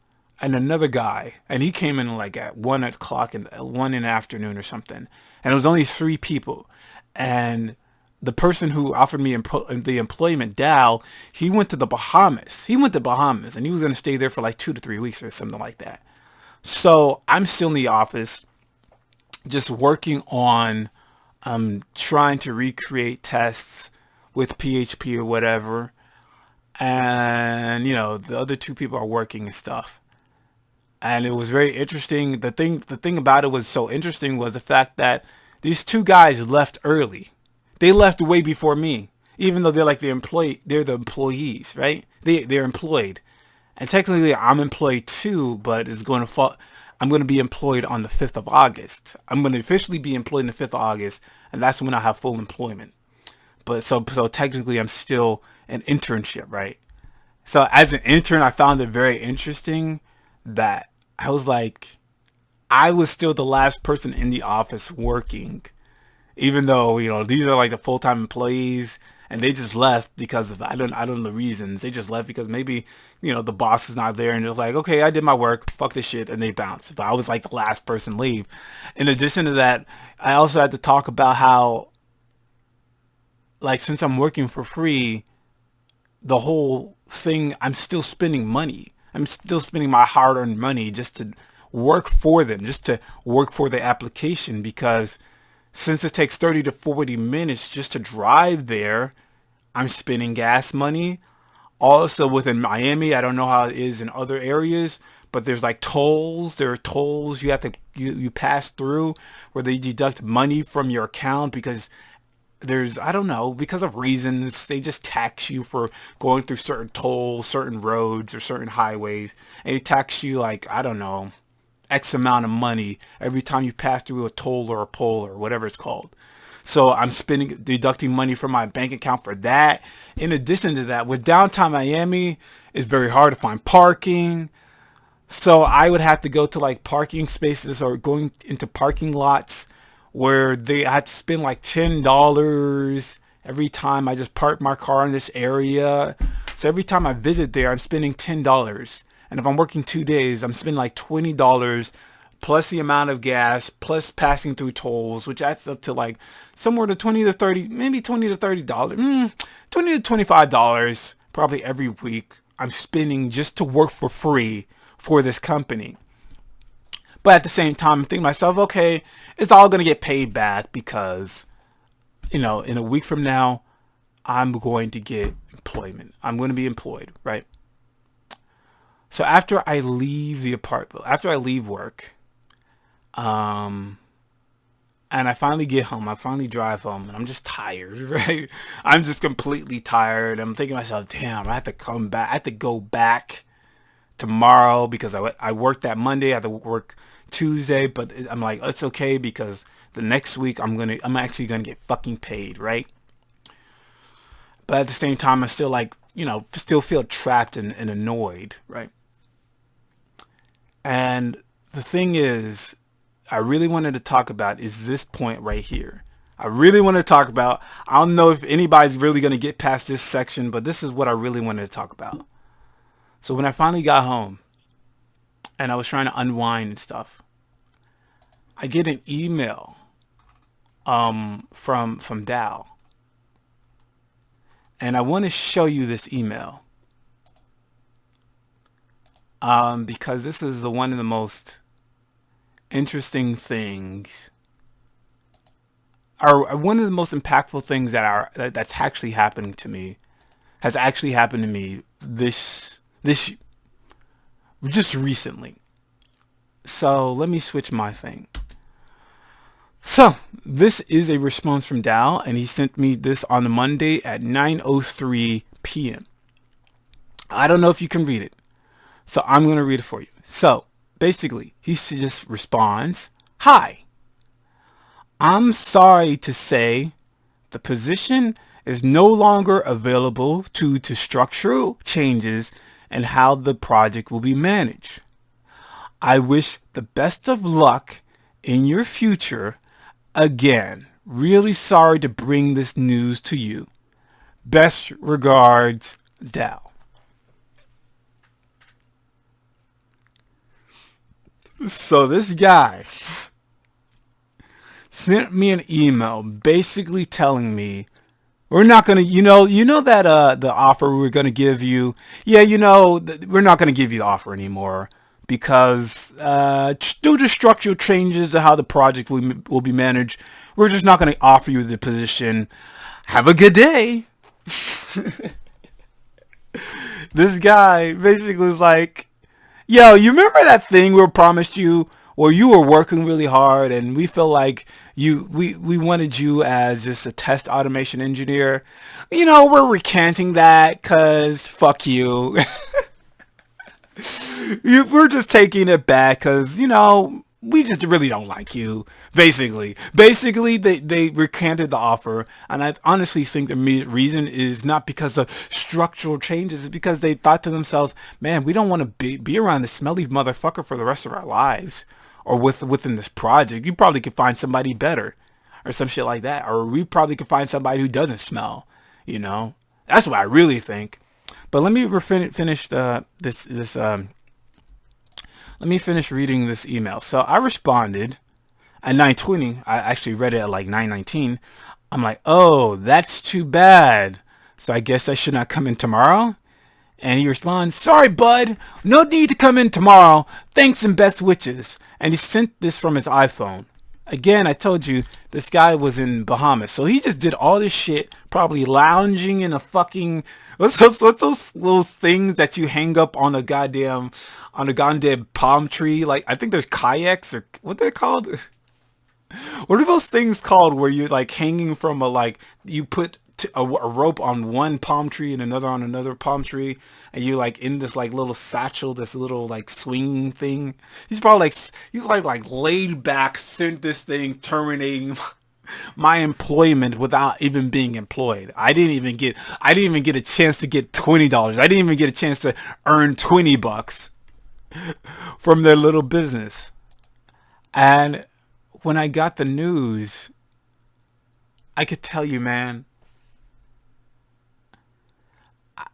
and another guy, and he came in like at 1 o'clock and 1 in the afternoon or something, and it was only 3 people. And the person who offered me the employment, Dow, he went to Bahamas, and he was going to stay there for like 2 to 3 weeks or something like that. So I'm still in the office, just working on trying to recreate tests with PHP or whatever, and the other 2 people are working and stuff. And it was very interesting. The thing about it was so interesting was the fact that these 2 guys left early. They left way before me, even though they're the employees, right? They're employed, and technically I'm employed too, but I'm going to be employed on the 5th of August. I'm going to officially be employed on the 5th of August, and that's when I have full employment. But so technically I'm still an internship, right? So as an intern, I found it very interesting that I was still the last person in the office working, even though these are like the full-time employees, and they just left because of I don't know the reasons. They just left because maybe the boss is not there, and they're like, okay, I did my work, fuck this shit, and they bounced. But I was like the last person leave. In addition to that, I also had to talk about how, like, since I'm working for free, the whole thing, I'm still spending money. I'm still spending my hard-earned money just to work for them, just to work for the application, because since it takes 30 to 40 minutes just to drive there, I'm spending gas money. Also within Miami, I don't know how it is in other areas, but there's like tolls. There are tolls you have to you pass through where they deduct money from your account because there's, I don't know, because of reasons, they just tax you for going through certain tolls, certain roads, or certain highways. And they tax you like, I don't know, X amount of money every time you pass through a toll or a pole or whatever it's called. So I'm deducting money from my bank account for that. In addition to that, with downtown Miami, it's very hard to find parking. So I would have to go to like parking spaces or going into parking lots where they had to spend like $10 every time I just park my car in this area. So every time I visit there, I'm spending $10. And if I'm working 2 days, I'm spending like $20 plus the amount of gas, plus passing through tolls, which adds up to like somewhere to 20 to 30, maybe 20 to $30, $20 to $25 probably every week I'm spending just to work for free for this company. But at the same time, I'm thinking to myself, okay, it's all going to get paid back because, in a week from now, I'm going to get employment. I'm going to be employed, right? So after I leave the apartment, after I leave work, and I finally get home, I finally drive home, and I'm just tired, right? I'm just completely tired. I'm thinking to myself, damn, I have to come back. I have to go back tomorrow because I worked that Monday. I have to work Tuesday, but I'm like, it's okay because the next week I'm actually gonna get fucking paid, right? But at the same time, I still still feel trapped and annoyed, right? And the thing is, I really wanted to talk about is this point right here. I really want to talk about, I don't know if anybody's really going to get past this section, but this is what I really wanted to talk about. So when I finally got home and I was trying to unwind and stuff, I get an email from Dow. And I want to show you this email. Because this is one of the most interesting things, or one of the most impactful things that's actually happening to me, has actually happened to me this just recently. So let me switch my thing. So this is a response from Dow, and he sent me this on a Monday at 9:03 p.m. I don't know if you can read it, so I'm going to read it for you. So basically, he just responds, "Hi, I'm sorry to say the position is no longer available due to structural changes and how the project will be managed. I wish the best of luck in your future. Again, really sorry to bring this news to you. Best regards, Dow." So this guy sent me an email basically telling me, we're not going to, that the offer we're going to give you, we're not going to give you the offer anymore because due to structural changes to how the project will be managed, we're just not going to offer you the position. Have a good day. This guy basically was like, yo, you remember that thing we promised you where you were working really hard and we feel like we wanted you as just a test automation engineer? We're recanting that because fuck you. We're just taking it back because, we just really don't like you. Basically, they recanted the offer, and I honestly think the reason is not because of structural changes. It's because they thought to themselves, man, we don't want to be around this smelly motherfucker for the rest of our lives, or within this project. You probably could find somebody better, or some shit like that, or we probably could find somebody who doesn't smell. That's what I really think. But let me finish this. Let me finish reading this email. So I responded at 9:20. I actually read it at like 9:19. I'm like, oh, that's too bad. So I guess I should not come in tomorrow. And he responds, sorry, bud. No need to come in tomorrow. Thanks and best wishes. And he sent this from his iPhone. Again, I told you this guy was in Bahamas. So he just did all this shit, probably lounging in a fucking What's those little things that you hang up on a goddamn palm tree? Like I think there's kayaks or what they're called. What are those things called where you're like hanging from a like you put a rope on one palm tree and another on another palm tree, and you like in this like little satchel, this little like swinging thing. He's probably like he's like laid back, sent this thing terminating my employment without even being employed. I didn't even get a chance to get $20. I didn't even get a chance to earn $20 from their little business. And when I got the news, I could tell you, man,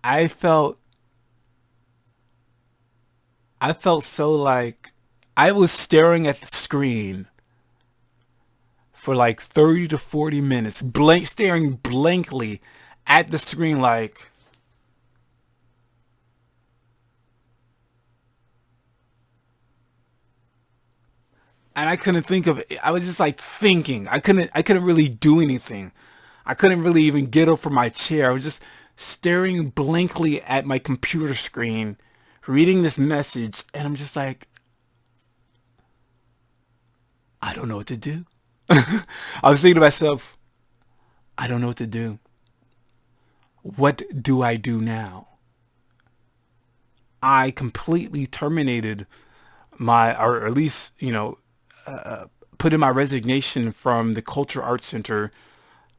I felt I felt so like I was staring at the screen for like 30 to 40 minutes, staring blankly at the screen like, and I couldn't think of it. I was just like thinking. I couldn't really do anything. I couldn't really even get up from my chair. I was just staring blankly at my computer screen, reading this message, and I'm just like, I don't know what to do. I was thinking to myself, I don't know what to do. What do I do now? I completely terminated or at least, put in my resignation from the Culture Arts Center,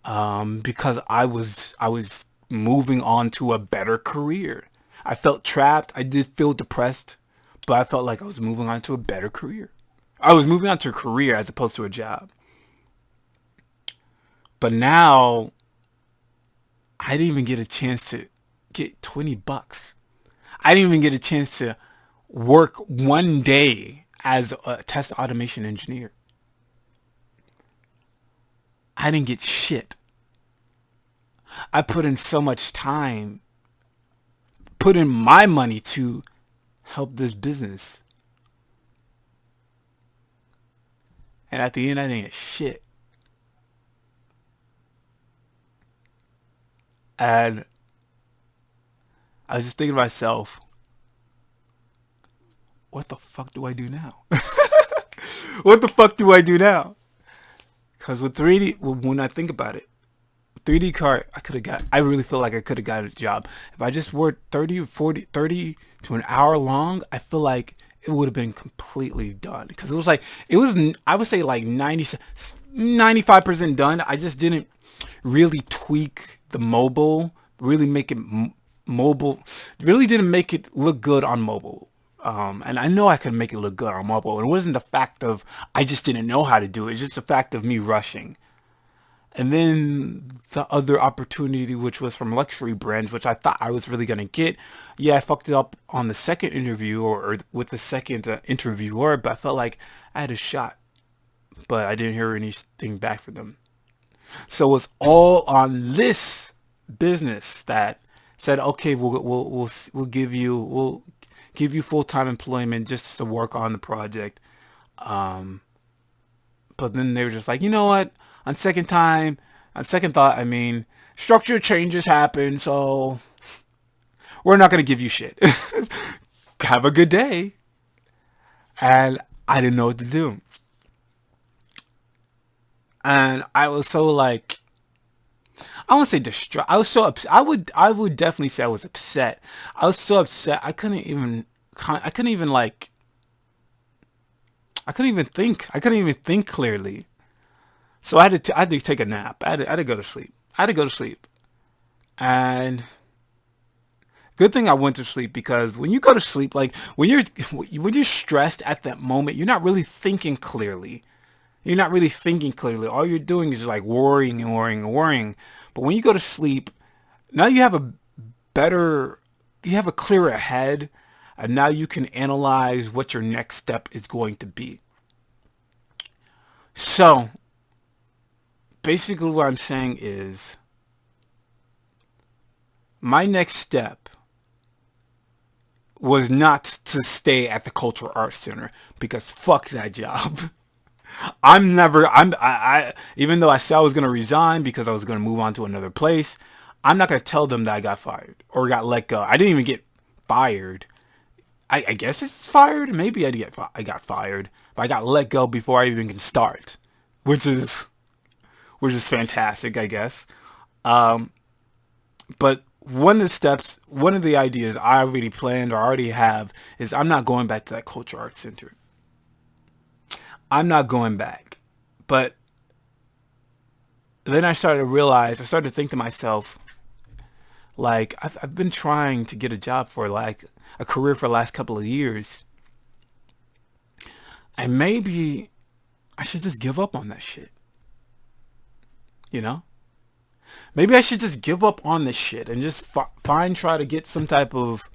because I was moving on to a better career. I felt trapped. I did feel depressed, but I felt like I was moving on to a better career. I was moving on to a career as opposed to a job. But now I didn't even get a chance to get $20. I didn't even get a chance to work one day as a test automation engineer. I didn't get shit. I put in so much time, put in my money to help this business. And at the end, I didn't get shit. And I was just thinking to myself, what the fuck do I do now? What the fuck do I do now? Because with 3D, when I think about it, 3D cart, I really feel like I could have got a job. If I just worked 30 or 40, 30 to an hour long, I feel like it would have been completely done. Because I would say like 95% done. I just didn't really tweak the mobile, really make it mobile, really didn't make it look good on mobile. And I know I could make it look good on mobile. It wasn't the fact of I just didn't know how to do it. It's just the fact of me rushing. And then the other opportunity, which was from luxury brands, which I thought I was really gonna get. Yeah, I fucked it up on the second interview or with the second interviewer, but I felt like I had a shot. But I didn't hear anything back from them. So it was all on this business that said, okay, we'll give you full time employment just to work on the project. Um, but then they were just like, you know what? On second time, on second thought, I mean, structure changes happen, so we're not gonna give you shit. Have a good day. And I didn't know what to do. And I was so like, I won't say distraught. I was so upset. I would definitely say I was upset. I was so upset. I couldn't even like, I couldn't even think. I couldn't even think clearly. So I had to take a nap. I had to go to sleep. I had to go to sleep. And good thing I went to sleep, because when you go to sleep, like when you're stressed at that moment, you're not really thinking clearly. You're not really thinking clearly. All you're doing is just like worrying and worrying and worrying. But when you go to sleep, now better, you have a clearer head, and now you can analyze what your next step is going to be. So basically, what I'm saying is my next step was not to stay at the Cultural Arts Center, because fuck that job. I'm never. I'm. I. Even though I said I was gonna resign because I was gonna move on to another place, I'm not gonna tell them that I got fired or got let go. I didn't even get fired. I guess it's fired. Maybe I got fired, but I got let go before I even can start, which is which is fantastic, I guess. Um, but one of the ideas I already planned or already have is I'm not going back to that culture arts center. I'm not going back. But then I started to think to myself, like, I've been trying to get a job for like a career for the last couple of years. And maybe I should just give up on that shit, you know? Maybe I should just give up on this shit and just try to get some type of,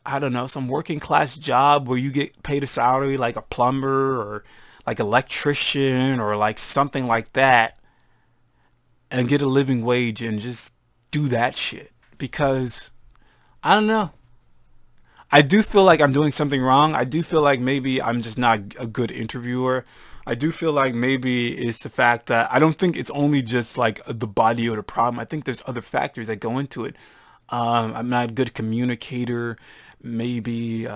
I don't know, some working class job where you get paid a salary like a plumber or like electrician or like something like that and get a living wage and just do that shit. Because I don't know. I do feel like I'm doing something wrong. I do feel like maybe I'm just not a good interviewer. I do feel like maybe it's the fact that I don't think it's only just like the body or the problem. I think there's other factors that go into it. I'm not a good communicator. Maybe,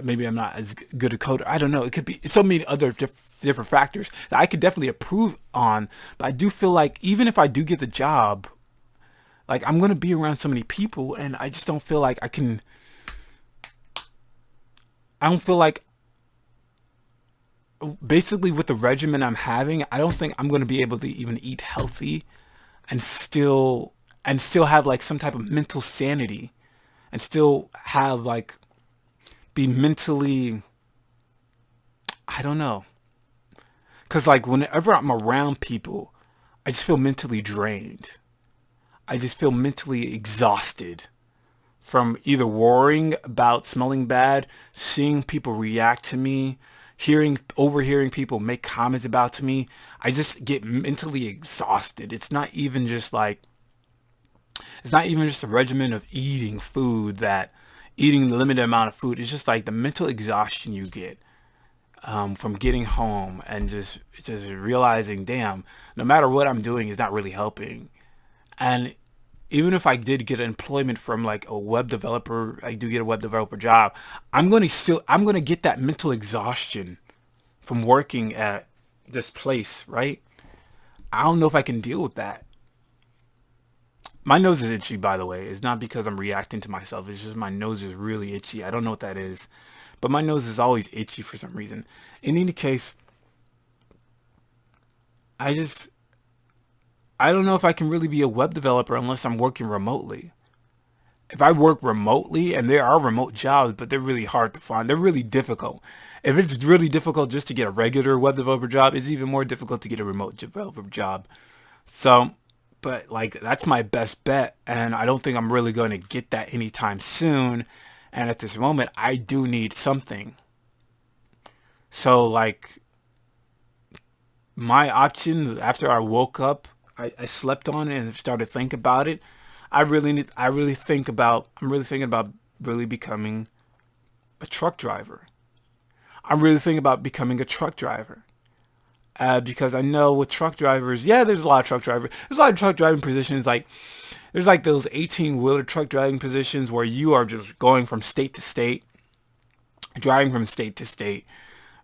maybe I'm not as good a coder. I don't know. It could be so many other different factors that I could definitely improve on. But I do feel like even if I do get the job, like I'm gonna be around so many people, and I just don't feel like I can. I don't feel like basically with the regimen I'm having, I don't think I'm gonna be able to even eat healthy and still have like some type of mental sanity and still have like be mentally, I don't know, because like whenever I'm around people, I just feel mentally drained. I just feel mentally exhausted from either worrying about smelling bad, seeing people react to me, overhearing people make comments about to me. I just get mentally exhausted. It's not even just a regimen of eating the limited amount of food. It's just like the mental exhaustion you get from getting home and just realizing, damn, no matter what I'm doing, it's not really helping. And even if I did get employment from like a web developer, I do get a web developer job, I'm gonna get that mental exhaustion from working at this place, right? I don't know if I can deal with that. My nose is itchy, by the way. It's not because I'm reacting to myself. It's just my nose is really itchy. I don't know what that is, but my nose is always itchy for some reason. In any case, I just I don't know if I can really be a web developer unless I'm working remotely. If I work remotely, and there are remote jobs, but they're really hard to find. They're really difficult. If it's really difficult just to get a regular web developer job, it's even more difficult to get a remote developer job. So, but like that's my best bet, and I don't think I'm really going to get that anytime soon. And at this moment, I do need something. So like my option after I woke up, I slept on it and started to think about it. I'm really thinking about really becoming a truck driver. I'm really thinking about becoming a truck driver. Because I know with truck drivers, yeah, there's a lot of truck drivers. There's a lot of truck driving positions. Like there's like those 18-wheeler truck driving positions where you are just going from state to state, driving from state to state,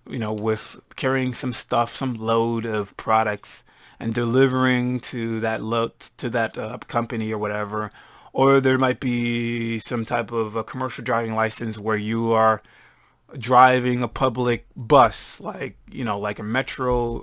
with carrying some stuff, some load of products, and delivering to that company or whatever. Or there might be some type of a commercial driving license where you are driving a public bus, like like a metro,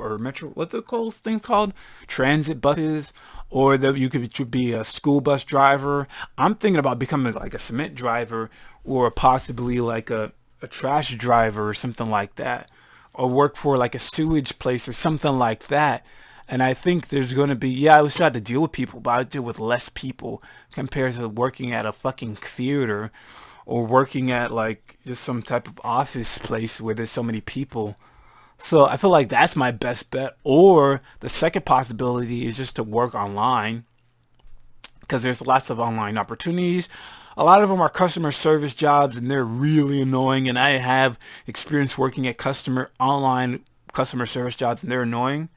what's it called? Things called transit buses, or that you could be a school bus driver. I'm thinking about becoming like a cement driver, or possibly like a trash driver or something like that, or work for like a sewage place or something like that. And I think there's going to be, yeah, I would still have to deal with people, but I would deal with less people compared to working at a fucking theater or working at like just some type of office place where there's so many people. So I feel like that's my best bet. Or the second possibility is just to work online, because there's lots of online opportunities. A lot of them are customer service jobs, and they're really annoying. And I have experience working at customer service jobs, and they're annoying.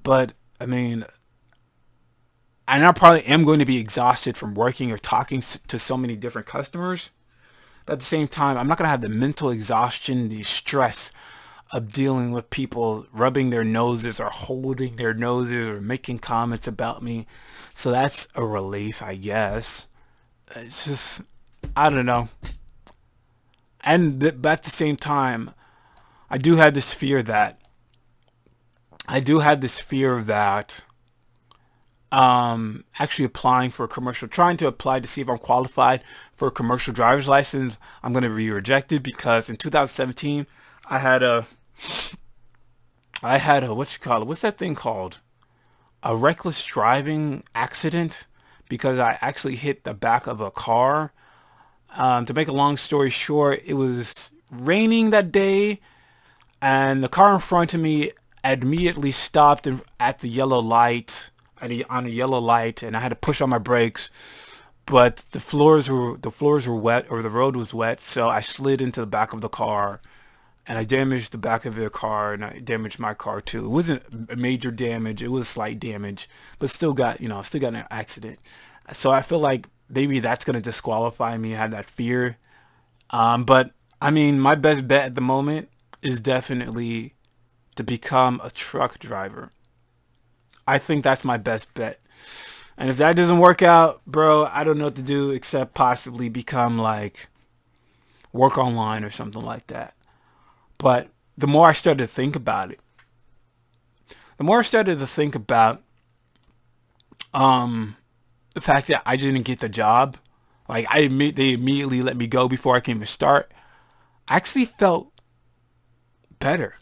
But I mean, and I probably am going to be exhausted from working or talking to so many different customers. But at the same time, I'm not going to have the mental exhaustion, the stress of dealing with people rubbing their noses or holding their noses or making comments about me. So that's a relief, I guess. It's just, I don't know. But at the same time, I do have this fear that I do have this fear that actually applying for a commercial, trying to apply to see if I'm qualified for a commercial driver's license, I'm going to be rejected because in 2017, I had a, what you call it? What's that thing called? A reckless driving accident because I actually hit the back of a car. To make a long story short, it was raining that day and the car in front of me immediately stopped at the yellow light, on a yellow light, and I had to push on my brakes. But the floors were wet, or the road was wet, so I slid into the back of the car, and I damaged the back of their car, and I damaged my car too. It wasn't a major damage; it was slight damage, but still got in an accident. So I feel like maybe that's gonna disqualify me. I had that fear, but I mean, my best bet at the moment is definitely to become a truck driver. I think that's my best bet. And if that doesn't work out, bro, I don't know what to do except possibly become like work online or something like that. But the more I started to think about it, the more I started to think about um the fact that I didn't get the job, like they immediately let me go before I can even start. I actually felt better.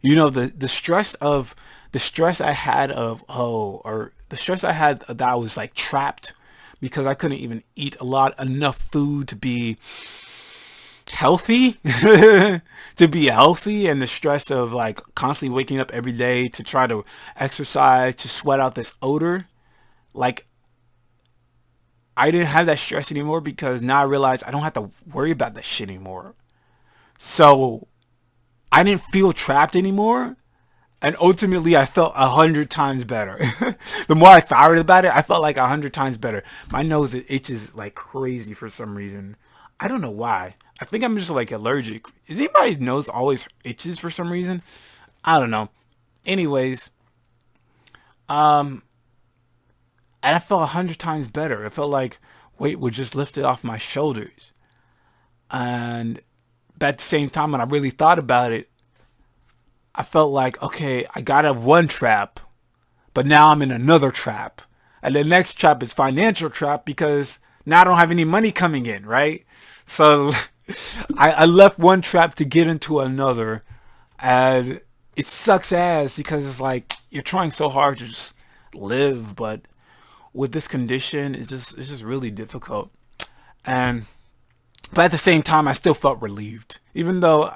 The stress I had of or the stress I had that I was like trapped because I couldn't even eat enough food to be healthy to be healthy, and the stress of like constantly waking up every day to try to exercise to sweat out this odor. Like, I didn't have that stress anymore because now I realize I don't have to worry about that shit anymore. So I didn't feel trapped anymore. And ultimately, I felt 100 times better. The more I thought about it, I felt like 100 times better. My nose it itches like crazy for some reason. I don't know why. I think I'm just like allergic. Is anybody's nose always itches for some reason? I don't know. Anyways, um, and I felt 100 times better. It felt like weight was just lifted off my shoulders. And but at the same time, when I really thought about it, I felt like, okay, I got out of one trap, but now I'm in another trap. And the next trap is financial trap because now I don't have any money coming in, right? So I left one trap to get into another. And it sucks ass because it's like you're trying so hard to just live, but with this condition, it's just really difficult. And but at the same time, I still felt relieved, even though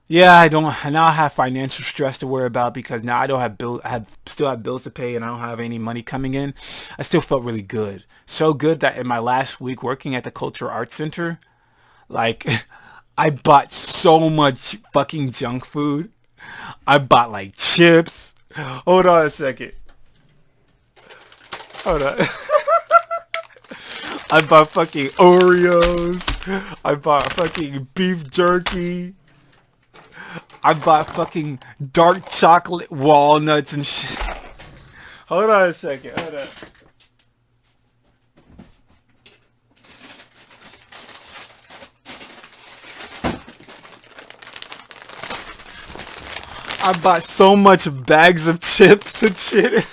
yeah, I don't now I have financial stress to worry about because now I don't have bill I have still have bills to pay and I don't have any money coming in. I still felt really good. So good that in my last week working at the Cultural Arts Center, like I bought so much fucking junk food. I bought like chips. Hold on a second. Hold on. I bought fucking Oreos. I bought fucking beef jerky. I bought fucking dark chocolate walnuts and shit. Hold on a second. Hold on. I bought so much bags of chips and shit.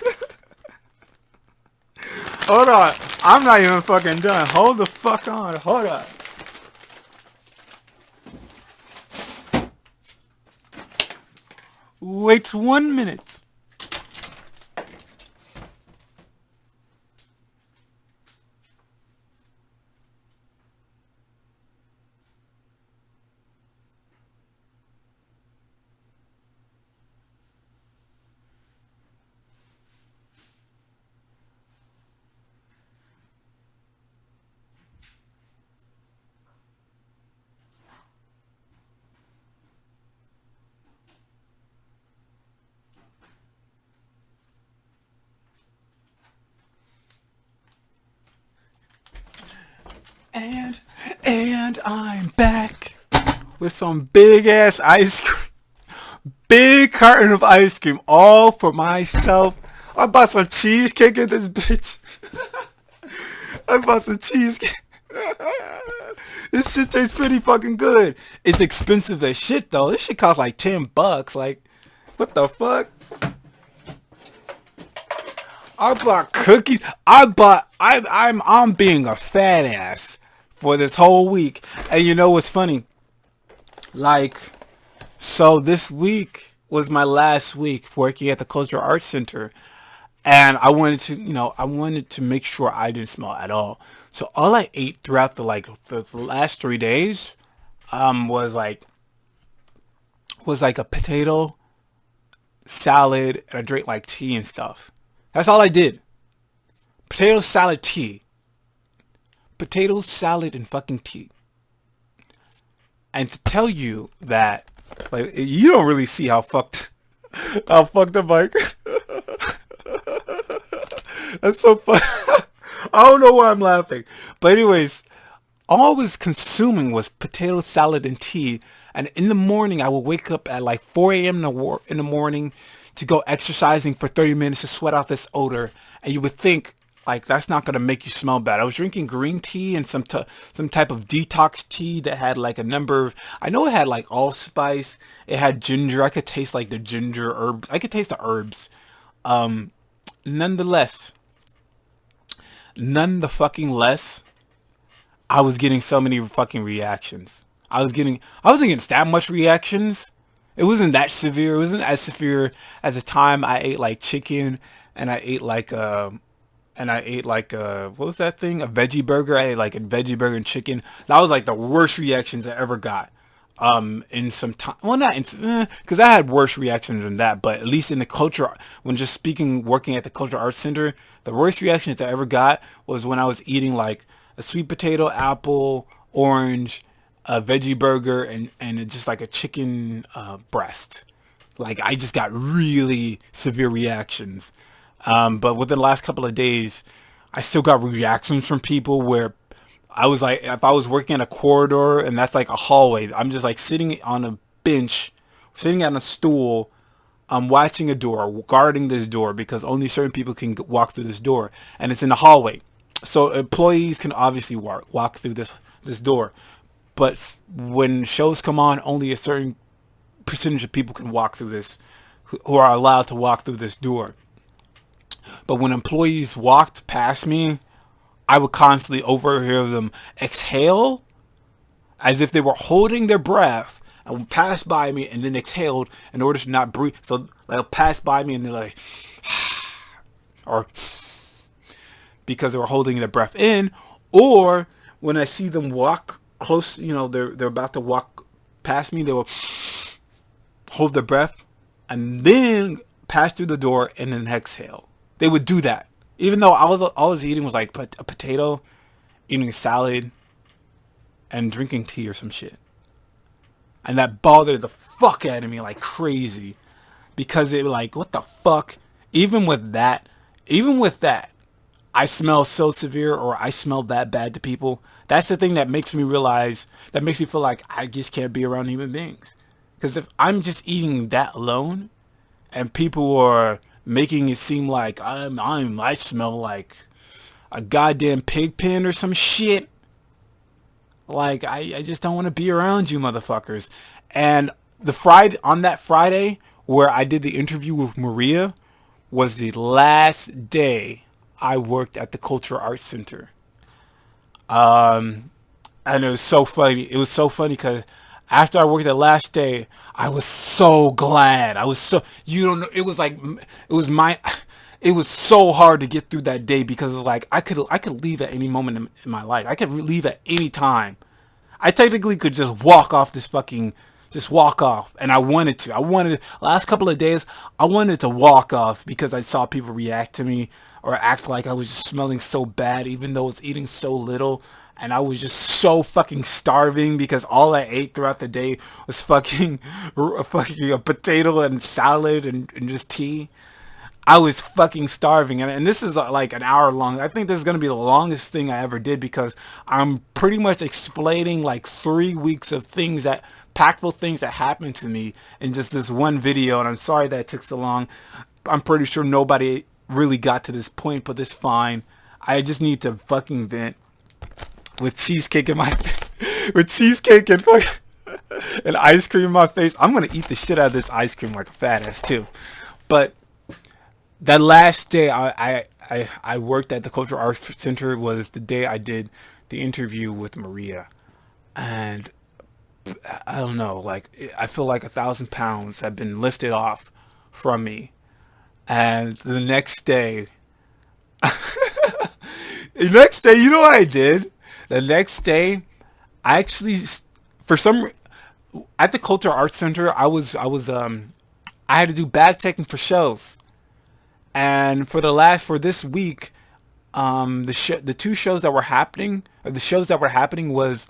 Hold on. I'm not even fucking done. Hold the fuck on. Hold on. Wait 1 minute. And and I'm back with some big ass ice cream, big carton of ice cream, all for myself. I bought some cheesecake in this bitch. I bought some cheesecake. This shit tastes pretty fucking good. It's expensive as shit though. This shit costs like $10. Like, what the fuck? I bought cookies. I'm being a fat ass for this whole week. And you know what's funny? Like, so this week was my last week working at the Cultural Arts Center. And I wanted to, I wanted to make sure I didn't smell at all. So all I ate throughout the last 3 days, was like a potato salad, and I drank like tea and stuff. That's all I did. Potato salad, tea. Potato salad and fucking tea. And to tell you that, like, you don't really see how fucked up, like, that's so fun. I don't know why I'm laughing. But anyways, all I was consuming was potato salad and tea. And in the morning, I would wake up at like 4 a.m. in the morning to go exercising for 30 minutes to sweat out this odor. And you would think, like, that's not going to make you smell bad. I was drinking green tea and some type of detox tea that had like a number of, I know it had like allspice. It had ginger. I could taste like the ginger herbs. I could taste the herbs. Nonetheless, none the fucking less, I was getting so many fucking reactions. I wasn't getting that much reactions. It wasn't that severe. It wasn't as severe as the time I ate like chicken and I ate like what was that thing? A veggie burger. I ate like a veggie burger and chicken. That was like the worst reactions I ever got. In some time, well, not in, because I had worse reactions than that, but at least in the culture, when just working at the Cultural Arts Center, the worst reactions I ever got was when I was eating like a sweet potato, apple, orange, a veggie burger, and just like a chicken breast. Like, I just got really severe reactions. But within the last couple of days, I still got reactions from people where I was like, if I was working in a corridor and that's like a hallway, I'm just like sitting on a bench, sitting on a stool, I'm watching a door, guarding this door because only certain people can walk through this door, and it's in the hallway. So employees can obviously walk through this door, but when shows come on, only a certain percentage of people can walk through this, who are allowed to walk through this door. But when employees walked past me, I would constantly overhear them exhale as if they were holding their breath and would pass by me and then exhaled in order to not breathe. So they'll pass by me and they're like, or because they were holding their breath in, or when I see them walk close, they're about to walk past me, they will hold their breath and then pass through the door and then exhale. They would do that. Even though all I was eating was like a potato, eating a salad, and drinking tea or some shit. And that bothered the fuck out of me like crazy. Because it like, what the fuck? Even with that, I smell so severe, or I smell that bad to people. That's the thing that makes me realize, that makes me feel like I just can't be around human beings. Because if I'm just eating that alone, and people are making it seem like I smell like a goddamn pig pen or some shit. Like, I just don't want to be around you motherfuckers. And on that Friday where I did the interview with Maria was the last day I worked at the Cultural Arts Center. And it was so funny. It was so funny because after I worked the last day, I was so glad. You don't know, it was so hard to get through that day because it's like, I could leave at any moment in my life. I could leave at any time. I technically could just walk off. And I wanted, last couple of days, I wanted to walk off because I saw people react to me or act like I was just smelling so bad, even though I was eating so little. And I was just so fucking starving because all I ate throughout the day was fucking a potato and salad and just tea. I was fucking starving, and this is like an hour long. I think this is gonna be the longest thing I ever did because I'm pretty much explaining like 3 weeks of things that impactful things that happened to me in just this one video. And I'm sorry that it took so long. I'm pretty sure nobody really got to this point, but it's fine. I just need to fucking vent with cheesecake in my with cheesecake and fucking and ice cream in my face. I'm gonna eat the shit out of this ice cream like a fat ass too. But that last day I worked at the Cultural Arts Center was the day I did the interview with Maria. And I don't know, like I feel like 1,000 pounds have been lifted off from me. And the next day, you know what I did? The next day, I actually, for some, at the Cultural Arts Center, I had to do bag checking for shows. And for this week, the two shows that were happening, or the shows that were happening was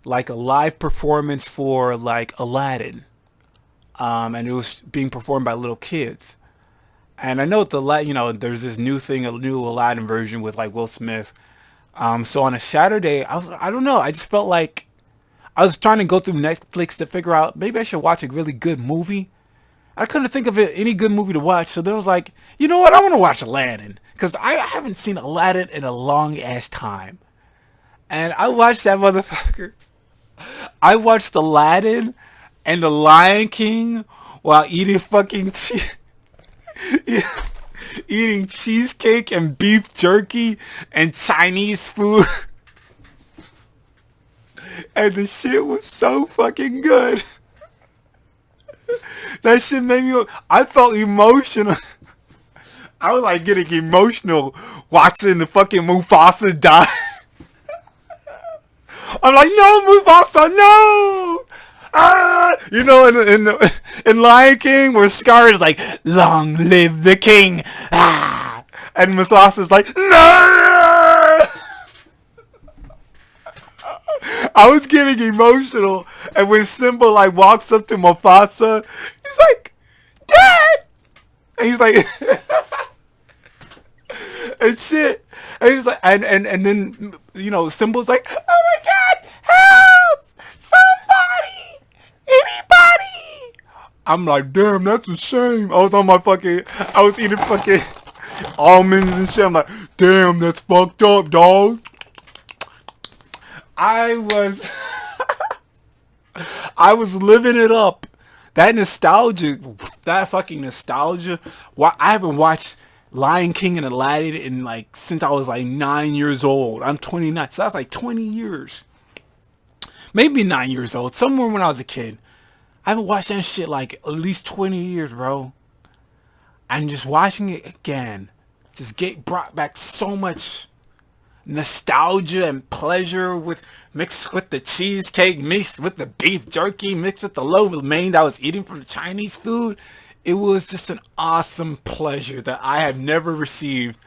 like a live performance for like Aladdin. And it was being performed by little kids. And I know there's this new thing, a new Aladdin version with like Will Smith. So on a Saturday, I don't know, I just felt like I was trying to go through Netflix to figure out maybe I should watch a really good movie. I couldn't think of any good movie to watch, so then I was like, you know what, I want to watch Aladdin because I haven't seen Aladdin in a long ass time. And I watched that motherfucker. I watched Aladdin and the Lion King while eating fucking eating cheesecake and beef jerky and Chinese food. And the shit was so fucking good. That shit made me, I felt emotional. I was like getting emotional watching the fucking Mufasa die. I'm like, no, Mufasa, no! Ah! You know, in Lion King, where Scar is like, long live the king! Ah! And Mufasa's like, no! I was getting emotional, and when Simba like walks up to Mufasa, he's like, Dad! And he's like, and shit. And he's like, and then, Simba's like, oh my God, help! Somebody! Anybody! I'm like, damn, that's a shame. I was eating fucking almonds and shit. I'm like, damn, that's fucked up, dog. I was living it up. That fucking nostalgia. I haven't watched Lion King and Aladdin since I was like 9 years old. I'm 29, so that's like 20 years. Maybe 9 years old, somewhere when I was a kid. I haven't watched that shit like at least 20 years, bro. And just watching it again, brought back so much nostalgia and pleasure mixed with the cheesecake, mixed with the beef jerky, mixed with the lo mein that I was eating from the Chinese food. It was just an awesome pleasure that I have never received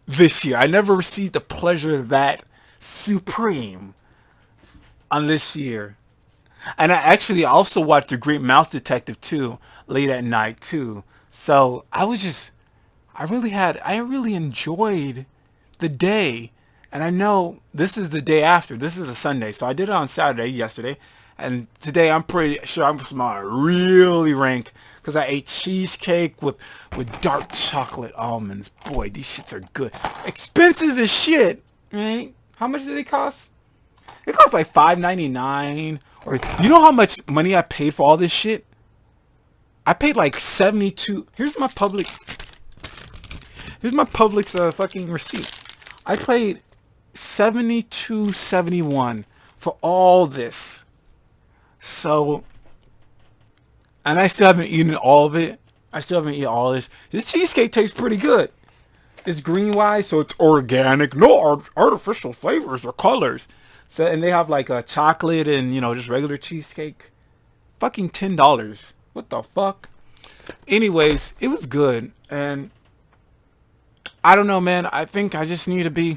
this year. I never received a pleasure that supreme on this year. And I actually also watched The Great Mouse Detective too, late at night too. So I really enjoyed the day. And I know this is the day after. This is a Sunday, so I did it on Saturday yesterday, and today I'm pretty sure I'm smelling really rank because I ate cheesecake with dark chocolate almonds. Boy, these shits are good. Expensive as shit, right? How much do they cost? It costs like $5.99. Or you know how much money I paid for all this shit? I paid like 72. Here's my Publix fucking receipt. I paid $72.71 for all this. So, and I still haven't eaten all of it. I still haven't eaten all of this. This cheesecake tastes pretty good. It's green wise, so it's organic. No artificial flavors or colors. So, and they have like a chocolate and, just regular cheesecake. Fucking $10. What the fuck? Anyways, it was good. And I don't know, man. I think I just need to be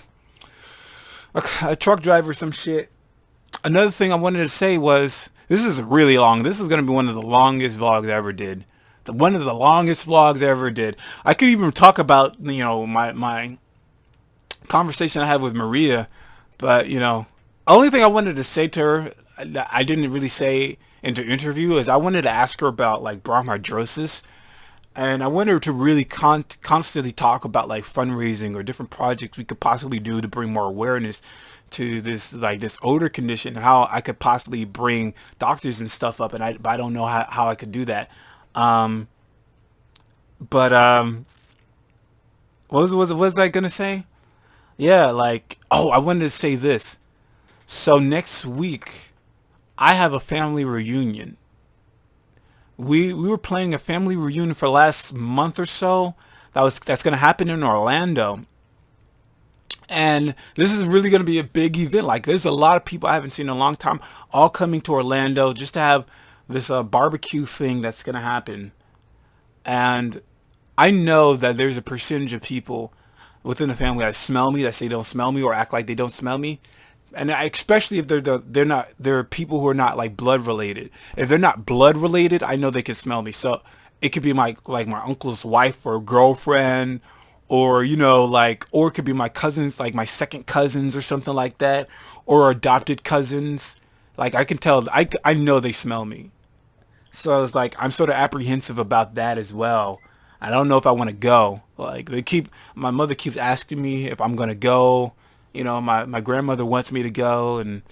a truck driver or some shit. Another thing I wanted to say was, this is really long. This is going to be one of the longest vlogs I ever did. One of the longest vlogs I ever did. I could even talk about, my conversation I had with Maria, but only thing I wanted to say to her that I didn't really say in the interview is I wanted to ask her about like bronchidrosis, and I wanted her to really constantly talk about like fundraising or different projects we could possibly do to bring more awareness to this odor condition, how I could possibly bring doctors and stuff up, and but I don't know how I could do that. Um, but what was I gonna say? Yeah, like, oh, I wanted to say this. So next week I have a family reunion. We were planning a family reunion for the last month or so. That's gonna happen in Orlando. And this is really going to be a big event. Like, there's a lot of people I haven't seen in a long time all coming to Orlando just to have this barbecue thing that's going to happen. And I know that there's a percentage of people within the family that smell me, that say they don't smell me or act like they don't smell me. And especially if they're people who are not like blood related. If they're not blood related, I know they can smell me. So it could be my uncle's wife or girlfriend, or or it could be my cousins, like my second cousins or something like that, or adopted cousins. Like, I can tell, I know they smell me. So it's like I'm sort of apprehensive about that as well. I don't know if I want to go. Like, my mother keeps asking me if I'm gonna go. My grandmother wants me to go, and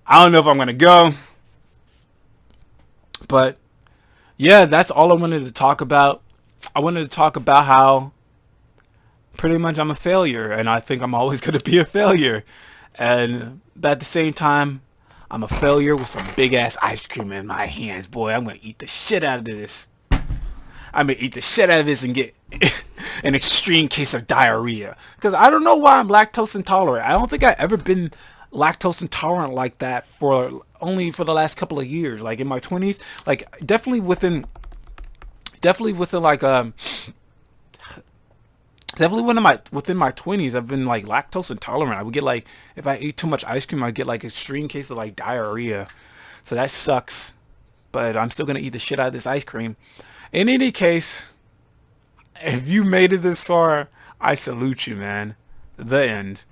I don't know if I'm gonna go. But yeah, that's all I wanted to talk about. I wanted to talk about how pretty much I'm a failure, and I think I'm always gonna be a failure. And at the same time, I'm a failure with some big ass ice cream in my hands. Boy, I'm gonna eat the shit out of this. I'm gonna eat the shit out of this and get an extreme case of diarrhea. Because I don't know why I'm lactose intolerant. I don't think I've ever been lactose intolerant like that for only for the last couple of years. Like in my 20s, like definitely within like definitely within my 20s, I've been like lactose intolerant. I would get like, if I ate too much ice cream, I'd get like extreme case of like diarrhea. So that sucks. But I'm still gonna eat the shit out of this ice cream. In any case, if you made it this far, I salute you, man. The end.